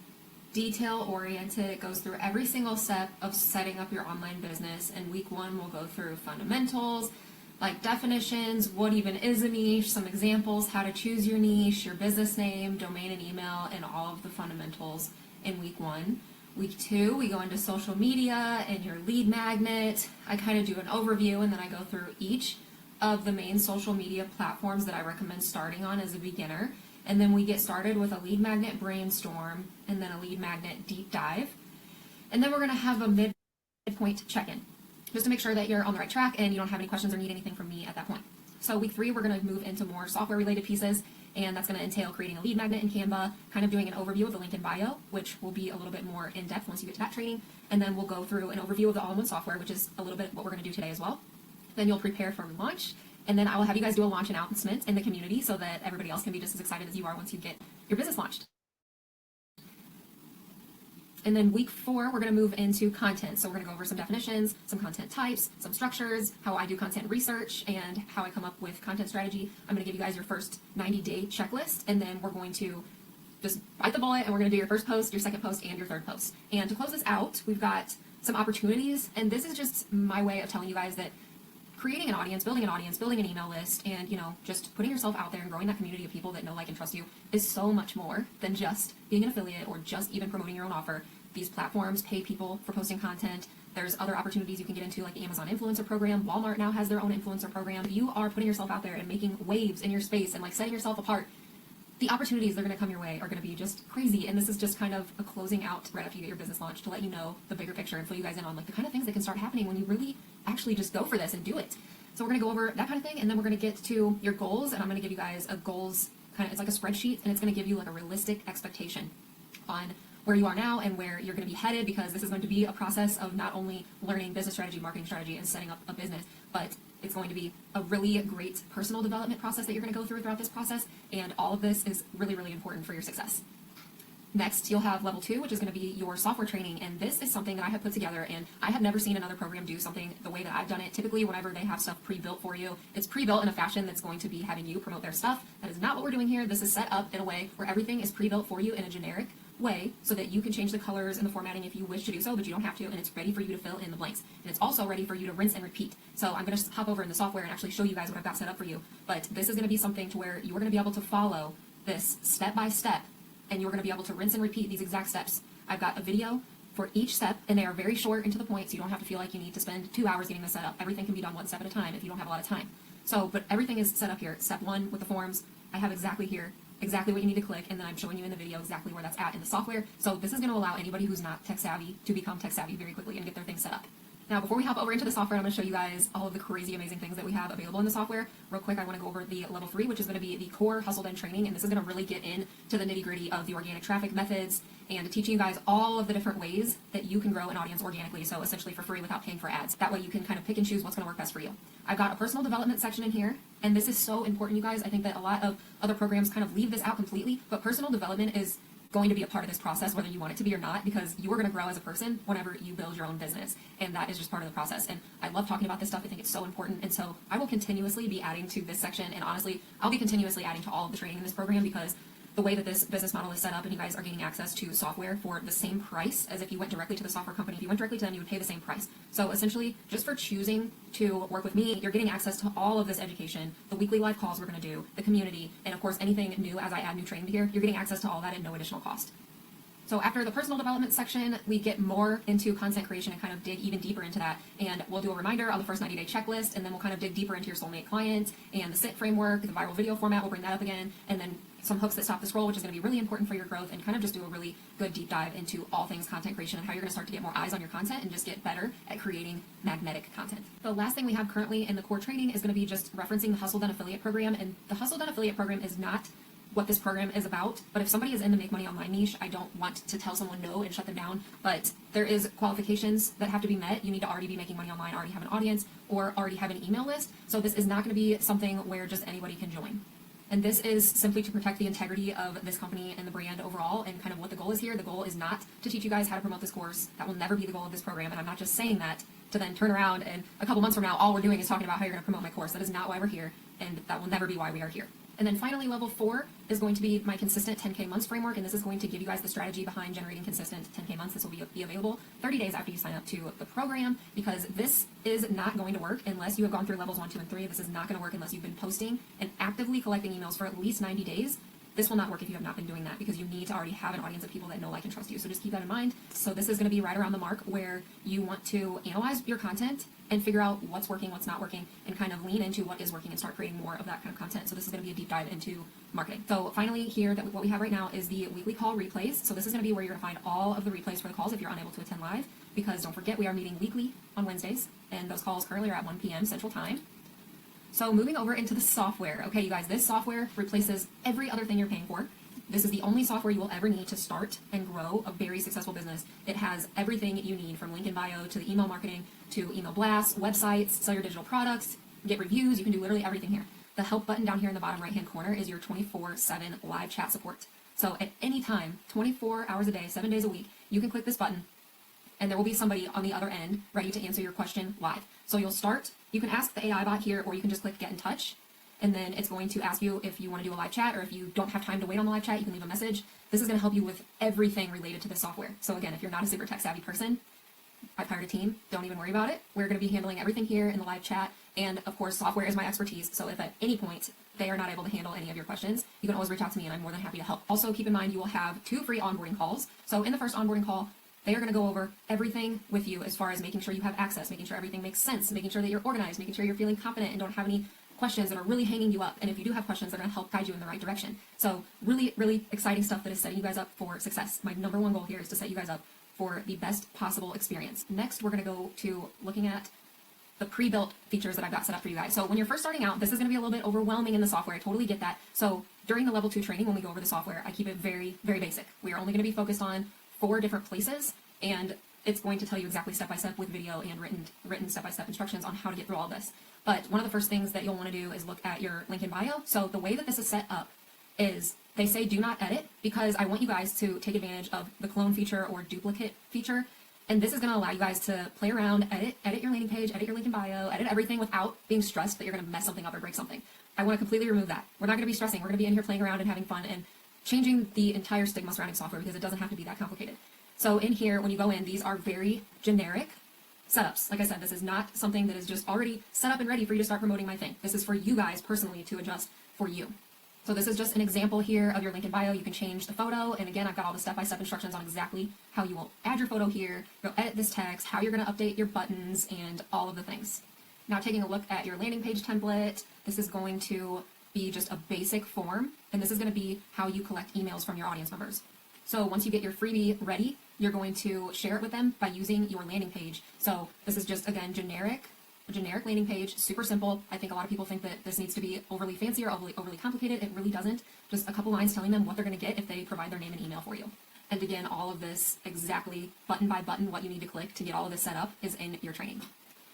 detail oriented. It goes through every single step of setting up your online business. And week 1 we'll go through fundamentals, like definitions, what even is a niche, some examples, how to choose your niche, your business name, domain and email, and all of the fundamentals in week 1. Week 2, we go into social media and your lead magnet. I kind of do an overview, and then I go through each of the main social media platforms that I recommend starting on as a beginner. And then we get started with a lead magnet brainstorm and then a lead magnet deep dive. And then we're going to have a midpoint check-in, just to make sure that you're on the right track and you don't have any questions or need anything from me at that point. So week 3, we're going to move into more software related pieces, and that's going to entail creating a lead magnet in Canva, kind of doing an overview of the link in bio, which will be a little bit more in depth once you get to that training. And then we'll go through an overview of the all-in-one software, which is a little bit what we're going to do today as well. Then you'll prepare for launch. And then I will have you guys do a launch announcement in the community so that everybody else can be just as excited as you are once you get your business launched. And then week 4, we're going to move into content. So we're going to go over some definitions, some content types, some structures, how I do content research, and how I come up with content strategy. I'm going to give you guys your first 90-day checklist, and then we're going to just bite the bullet, and we're going to do your first post, your second post, and your third post. And to close this out, we've got some opportunities, and this is just my way of telling you guys that creating an audience, building an email list, and just putting yourself out there and growing that community of people that know, like, and trust you is so much more than just being an affiliate or just even promoting your own offer. These platforms pay people for posting content. There's other opportunities you can get into, like the Amazon influencer program. Walmart now has their own influencer program. You are putting yourself out there and making waves in your space and like setting yourself apart. The opportunities that are going to come your way are going to be just crazy. And this is just kind of a closing out right after you get your business launched to let you know the bigger picture and fill you guys in on like the kind of things that can start happening when you really actually just go for this and do it. So we're going to go over that kind of thing, and then we're going to get to your goals, and I'm going to give you guys a goals it's like a spreadsheet, and it's going to give you like a realistic expectation on where you are now and where you're going to be headed, because this is going to be a process of not only learning business strategy, marketing strategy, and setting up a business, but it's going to be a really great personal development process that you're going to go through throughout this process, and all of this is really, really important for your success. Next, you'll have level 2, which is going to be your software training, and this is something that I have put together, and I have never seen another program do something the way that I've done it. Typically, whenever they have stuff pre-built for you, it's pre-built in a fashion that's going to be having you promote their stuff. That is not what we're doing here. This is set up in a way where everything is pre-built for you in a generic way, so that you can change the colors and the formatting if you wish to do so, but you don't have to, and it's ready for you to fill in the blanks. And it's also ready for you to rinse and repeat. So I'm going to hop over in the software and actually show you guys what I've got set up for you. But this is going to be something to where you're going to be able to follow this step by step, and you're going to be able to rinse and repeat these exact steps. I've got a video for each step, and they are very short and to the point, so you don't have to feel like you need to spend 2 hours getting this set up. Everything can be done one step at a time if you don't have a lot of time. So, but everything is set up here. Step 1 with the forms, I have exactly here, exactly what you need to click, and then I'm showing you in the video exactly where that's at in the software. So this is going to allow anybody who's not tech savvy to become tech savvy very quickly and get their things set up. Now, before we hop over into the software, I'm going to show you guys all of the crazy amazing things that we have available in the software. Real quick, I want to go over the level 3, which is going to be the core hustle then training, and this is going to really get into the nitty gritty of the organic traffic methods and teaching you guys all of the different ways that you can grow an audience organically, so essentially for free without paying for ads. That way you can kind of pick and choose what's going to work best for you. I've got a personal development section in here, and this is so important, you guys. I think that a lot of other programs kind of leave this out completely, but personal development is going to be a part of this process, whether you want it to be or not, because you are going to grow as a person whenever you build your own business, and that is just part of the process. And I love talking about this stuff. I think it's so important, and so I will continuously be adding to this section, and honestly, I'll be continuously adding to all of the training in this program, because the way that this business model is set up, and you guys are getting access to software for the same price as if you went directly to the software company. If you went directly to them, you would pay the same price. So essentially, just for choosing to work with me, you're getting access to all of this education, the weekly live calls we're going to do, the community, and of course anything new as I add new training here, you're getting access to all that at no additional cost. So after the personal development section, we get more into content creation and kind of dig even deeper into that. And we'll do a reminder on the first 90-day checklist, and then we'll kind of dig deeper into your soulmate client and the SIT framework, the viral video format, we'll bring that up again, and then some hooks that stop the scroll, which is going to be really important for your growth, and kind of just do a really good deep dive into all things content creation and how you're going to start to get more eyes on your content and just get better at creating magnetic content. The last thing we have currently in the core training is going to be just referencing the Hustle Done Affiliate program, and the Hustle Done Affiliate program is not what this program is about, but if somebody is in the make money online niche, I don't want to tell someone no and shut them down, but there is qualifications that have to be met. You need to already be making money online, already have an audience, or already have an email list. So this is not going to be something where just anybody can join. And this is simply to protect the integrity of this company and the brand overall, and kind of what the goal is here. The goal is not to teach you guys how to promote this course. That will never be the goal of this program, and I'm not just saying that to then turn around and a couple months from now, all we're doing is talking about how you're going to promote my course. That is not why we're here, and that will never be why we are here. And then finally, level 4 is going to be my consistent 10K months framework, and this is going to give you guys the strategy behind generating consistent 10K months. This will be available 30 days after you sign up to the program, because this is not going to work unless you have gone through levels 1, 2, and 3. This is not going to work unless you've been posting and actively collecting emails for at least 90 days. This will not work if you have not been doing that, because you need to already have an audience of people that know, like, and trust you. So just keep that in mind. So this is going to be right around the mark where you want to analyze your content and figure out what's working, what's not working, and kind of lean into what is working and start creating more of that kind of content. So this is going to be a deep dive into marketing. So finally here, what we have right now is the weekly call replays. So this is going to be where you're going to find all of the replays for the calls if you're unable to attend live, because don't forget, we are meeting weekly on Wednesdays, and those calls currently are at 1 p.m. Central Time. So moving over into the software. Okay, you guys, this software replaces every other thing you're paying for. This is the only software you will ever need to start and grow a very successful business. It has everything you need, from link in bio to the email marketing to email blasts, websites, sell your digital products, get reviews. You can do literally everything here. The help button down here in the bottom right-hand corner is your 24/7 live chat support. So at any time, 24 hours a day, 7 days a week, you can click this button, and there will be somebody on the other end ready to answer your question live. So you'll start, you can ask the AI bot here, or you can just click get in touch, and then it's going to ask you if you want to do a live chat, or if you don't have time to wait on the live chat, you can leave a message. This is going to help you with everything related to this software. So again, if you're not a super tech savvy person, I've hired a team. Don't even worry about it. We're going to be handling everything here in the live chat. And of course, software is my expertise. So if at any point they are not able to handle any of your questions, you can always reach out to me, and I'm more than happy to help. Also, keep in mind, you will have 2 free onboarding calls. So in the first onboarding call, they are going to go over everything with you as far as making sure you have access, making sure everything makes sense, making sure that you're organized, making sure you're feeling confident and don't have any questions that are really hanging you up. And if you do have questions, they're going to help guide you in the right direction. So really, really exciting stuff that is setting you guys up for success. My number one goal here is to set you guys up for the best possible experience. Next, we're going to go to looking at the pre-built features that I've got set up for you guys. So when you're first starting out, this is going to be a little bit overwhelming in the software. I totally get that. So during the level 2 training, when we go over the software, I keep it very, very basic. We are only going to be focused on 4 different places, and it's going to tell you exactly step by step with video and written step-by-step instructions on how to get through all this. But one of the first things that you'll want to do is look at your link in bio. So the way that this is set up is they say do not edit, because I want you guys to take advantage of the clone feature or duplicate feature. And this is going to allow you guys to play around, edit your landing page, edit your link in bio, edit everything without being stressed that you're going to mess something up or break something. I want to completely remove that. We're not going to be stressing. We're going to be in here playing around and having fun and changing the entire stigma surrounding software, because it doesn't have to be that complicated. So in here, when you go in, these are very generic setups. Like I said, this is not something that is just already set up and ready for you to start promoting my thing. This is for you guys personally to adjust for you. So this is just an example here of your link in bio. You can change the photo. And again, I've got all the step-by-step instructions on exactly how you will add your photo here, you'll edit this text, how you're going to update your buttons, and all of the things. Now taking a look at your landing page template, this is going to be just a basic form, and this is going to be how you collect emails from your audience members. So once you get your freebie ready, you're going to share it with them by using your landing page. So this is just, again, a generic landing page, super simple. I think a lot of people think that this needs to be overly fancy or overly complicated. It really doesn't. Just a couple lines telling them what they're going to get if they provide their name and email for you. And again, all of this exactly button by button, what you need to click to get all of this set up is in your training.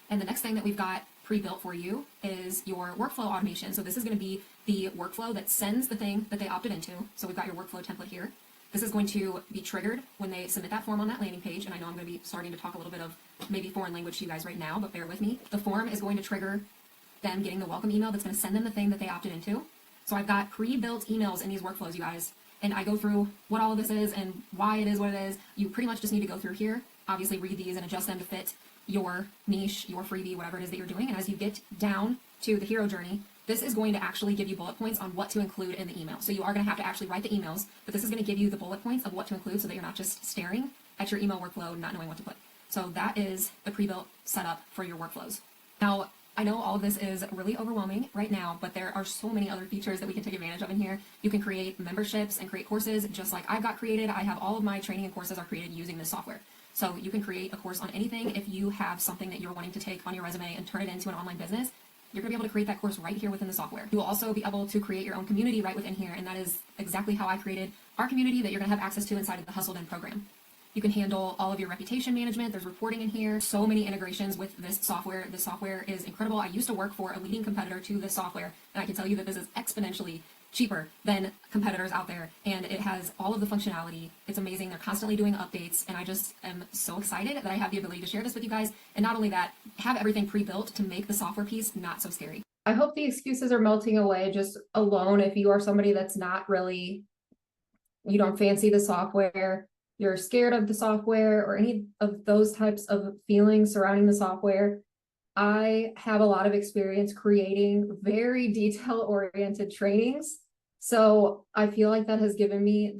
And the next thing that we've got pre-built for you is your workflow automation. So this is going to be the workflow that sends the thing that they opted into. So we've got your workflow template here. This is going to be triggered when they submit that form on that landing page. And I know I'm going to be starting to talk a little bit of maybe foreign language to you guys right now, but bear with me. The form is going to trigger them getting the welcome email that's going to send them the thing that they opted into. So I've got pre-built emails in these workflows, you guys. And I go through what all of this is and why it is what it is. You pretty much just need to go through here, obviously read these and adjust them to fit your niche, your freebie, whatever it is that you're doing. And as you get down to the hero journey, this is going to actually give you bullet points on what to include in the email. So you are going to have to actually write the emails, but this is going to give you the bullet points of what to include so that you're not just staring at your email workflow, not knowing what to put. So that is the pre-built setup for your workflows. Now, I know all of this is really overwhelming right now, but there are so many other features that we can take advantage of in here. You can create memberships and create courses just like I've got created. I have all of my training and courses are created using this software. So you can create a course on anything. If you have something that you're wanting to take on your resume and turn it into an online business, you're going to be able to create that course right here within the software. You will also be able to create your own community right within here, and that is exactly how I created our community that you're going to have access to inside of the Hustled In program. You can handle all of your reputation management. There's reporting in here. So many integrations with this software. This software is incredible. I used to work for a leading competitor to this software, and I can tell you that this is exponentially cheaper than competitors out there, and it has all of the functionality. It's amazing. They're constantly doing updates, and I just am so excited that I have the ability to share this with you guys. And not only that, have everything pre-built to make the software piece not so scary. I hope the excuses are melting away just alone. If you are somebody that's not really, you don't fancy the software, you're scared of the software, or any of those types of feelings surrounding the software, I have a lot of experience creating very detail-oriented trainings. So I feel like that has given me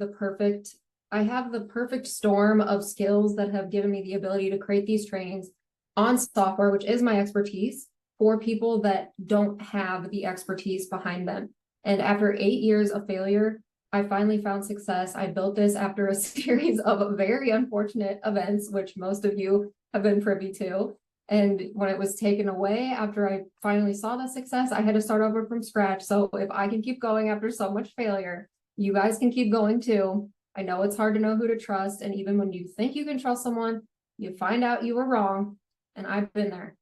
I have the perfect storm of skills that have given me the ability to create these trainings on software, which is my expertise, for people that don't have the expertise behind them. And after 8 years of failure, I finally found success. I built this after a series of very unfortunate events, which most of you have been privy to. And when it was taken away, after I finally saw the success, I had to start over from scratch. So if I can keep going after so much failure, you guys can keep going too. I know it's hard to know who to trust. And even when you think you can trust someone, you find out you were wrong. And I've been there.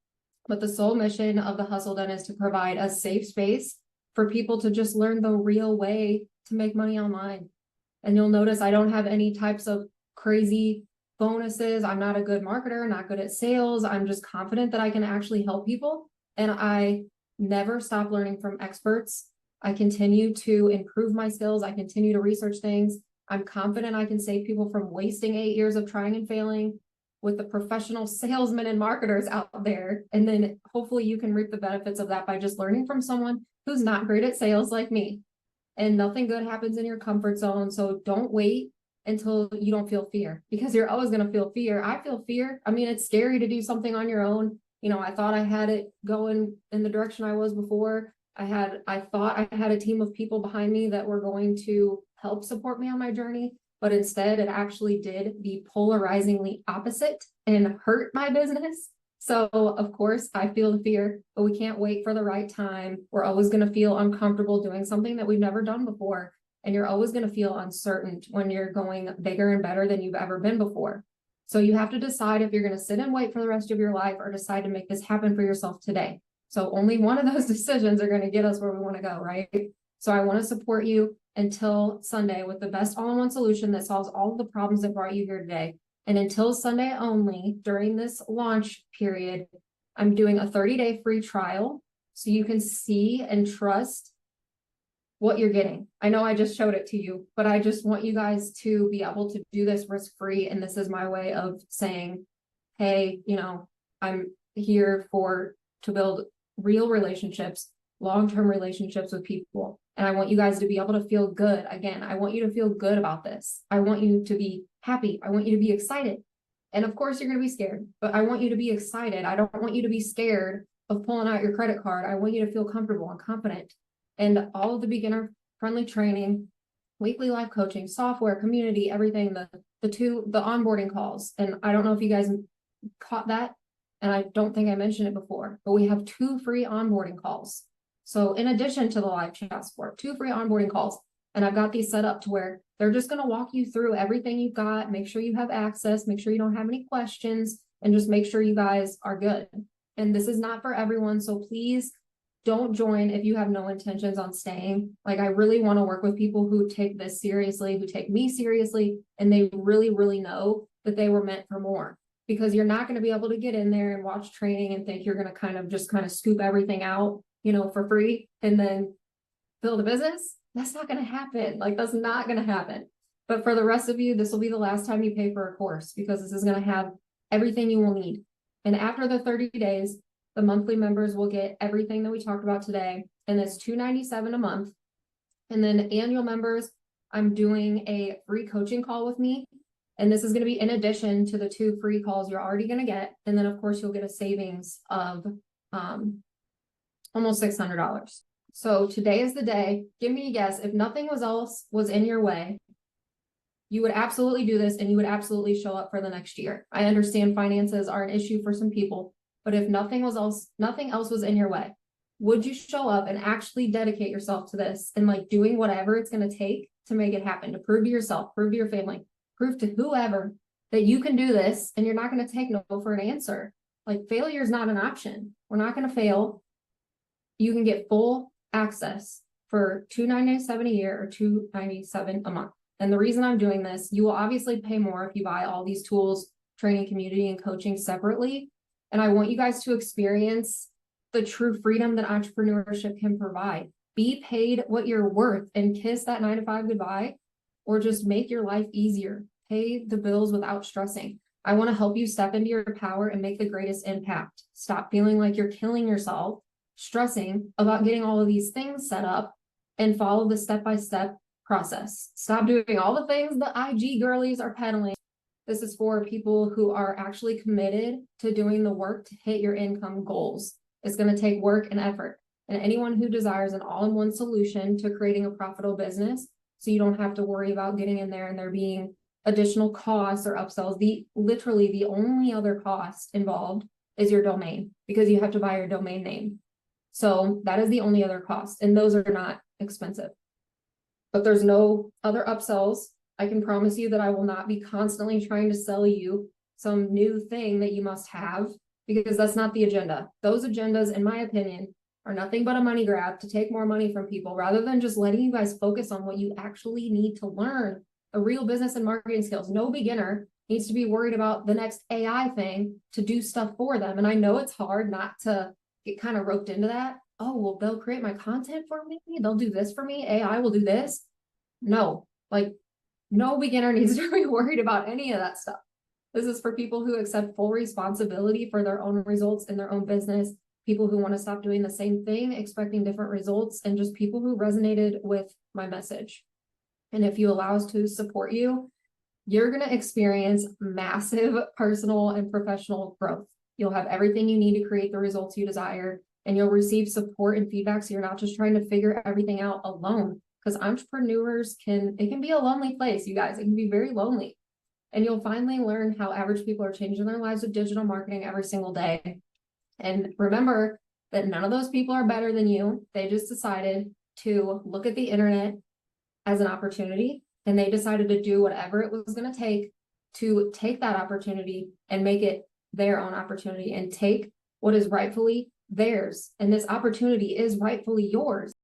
But the sole mission of the Hustle Den is to provide a safe space for people to just learn the real way to make money online. And you'll notice I don't have any types of crazy bonuses. I'm not a good marketer, not good at sales. I'm just confident that I can actually help people. And I never stop learning from experts. I continue to improve my skills. I continue to research things. I'm confident I can save people from wasting 8 years of trying and failing with the professional salesmen and marketers out there. And then hopefully you can reap the benefits of that by just learning from someone who's not great at sales like me. And nothing good happens in your comfort zone. So don't wait until you don't feel fear, because you're always going to feel fear. I feel fear. I mean, it's scary to do something on your own. You know, I thought I had it going in the direction I was before. I thought I had a team of people behind me that were going to help support me on my journey, but instead it actually did the polarizingly opposite and hurt my business. So, of course, I feel the fear, but we can't wait for the right time. We're always going to feel uncomfortable doing something that we've never done before. And you're always going to feel uncertain when you're going bigger and better than you've ever been before. So you have to decide if you're going to sit and wait for the rest of your life or decide to make this happen for yourself today. So only one of those decisions are going to get us where we want to go, right? So I want to support you until Sunday with the best all-in-one solution that solves all of the problems that brought you here today. And until Sunday only, during this launch period, I'm doing a 30-day free trial so you can see and trust what you're getting. I know I just showed it to you, but I just want you guys to be able to do this risk-free. And this is my way of saying, hey, I'm here to build real relationships, long-term relationships with people. And I want you guys to be able to feel good. Again, I want you to feel good about this. I want you to be happy. I want you to be excited. And of course, you're going to be scared, but I want you to be excited. I don't want you to be scared of pulling out your credit card. I want you to feel comfortable and confident. And all of the beginner-friendly training, weekly life coaching, software, community, everything, the onboarding calls. And I don't know if you guys caught that, and I don't think I mentioned it before, but we have 2 free onboarding calls. So in addition to the live chat support, 2 free onboarding calls. And I've got these set up to where they're just going to walk you through everything you've got, make sure you have access, make sure you don't have any questions, and just make sure you guys are good. And this is not for everyone, so please don't join if you have no intentions on staying. Like, I really want to work with people who take this seriously, who take me seriously, and they really, really know that they were meant for more. Because you're not going to be able to get in there and watch training and think you're going to kind of scoop everything out, for free and then build a business. That's not going to happen. Like, that's not going to happen. But for the rest of you, this will be the last time you pay for a course, because this is going to have everything you will need. And after the 30 days, the monthly members will get everything that we talked about today. And it's $297 a month. And then annual members, I'm doing a free coaching call with me. And this is going to be in addition to the 2 free calls you're already going to get. And then, of course, you'll get a savings of almost $600. So today is the day. Give me a guess. If nothing else was in your way, you would absolutely do this and you would absolutely show up for the next year. I understand finances are an issue for some people, but if nothing else was in your way, would you show up and actually dedicate yourself to this and doing whatever it's going to take to make it happen, to prove to yourself, prove to your family, prove to whoever that you can do this, and you're not going to take no for an answer. Failure is not an option. We're not going to fail. You can get full access for $297 a year or $297 a month. And the reason I'm doing this, you will obviously pay more if you buy all these tools, training, community, and coaching separately. And I want you guys to experience the true freedom that entrepreneurship can provide. Be paid what you're worth and kiss that 9-to-5 goodbye, or just make your life easier. Pay the bills without stressing. I want to help you step into your power and make the greatest impact. Stop feeling like you're killing yourself, stressing about getting all of these things set up, and follow the step-by-step process. Stop doing all the things the IG girlies are peddling. This is for people who are actually committed to doing the work to hit your income goals. It's going to take work and effort. And anyone who desires an all-in-one solution to creating a profitable business, so you don't have to worry about getting in there and there being additional costs or upsells. Literally the only other cost involved is your domain, because you have to buy your domain name. So that is the only other cost, and those are not expensive. But there's no other upsells. I can promise you that I will not be constantly trying to sell you some new thing that you must have, because that's not the agenda. Those agendas, in my opinion, are nothing but a money grab to take more money from people, rather than just letting you guys focus on what you actually need to learn, the real business and marketing skills. No beginner needs to be worried about the next AI thing to do stuff for them. And I know it's hard not to get kind of roped into that. Oh, well, they'll create my content for me. They'll do this for me. AI will do this. No, no beginner needs to be worried about any of that stuff. This is for people who accept full responsibility for their own results in their own business, people who want to stop doing the same thing, expecting different results, and just people who resonated with my message. And if you allow us to support you, you're going to experience massive personal and professional growth. You'll have everything you need to create the results you desire, and you'll receive support and feedback, so you're not just trying to figure everything out alone. Because entrepreneurs it can be a lonely place, you guys. It can be very lonely. and you'll finally learn how average people are changing their lives with digital marketing every single day. And remember that none of those people are better than you. They just decided to look at the internet as an opportunity, and they decided to do whatever it was going to take that opportunity and make it their own opportunity and take what is rightfully theirs. And this opportunity is rightfully yours.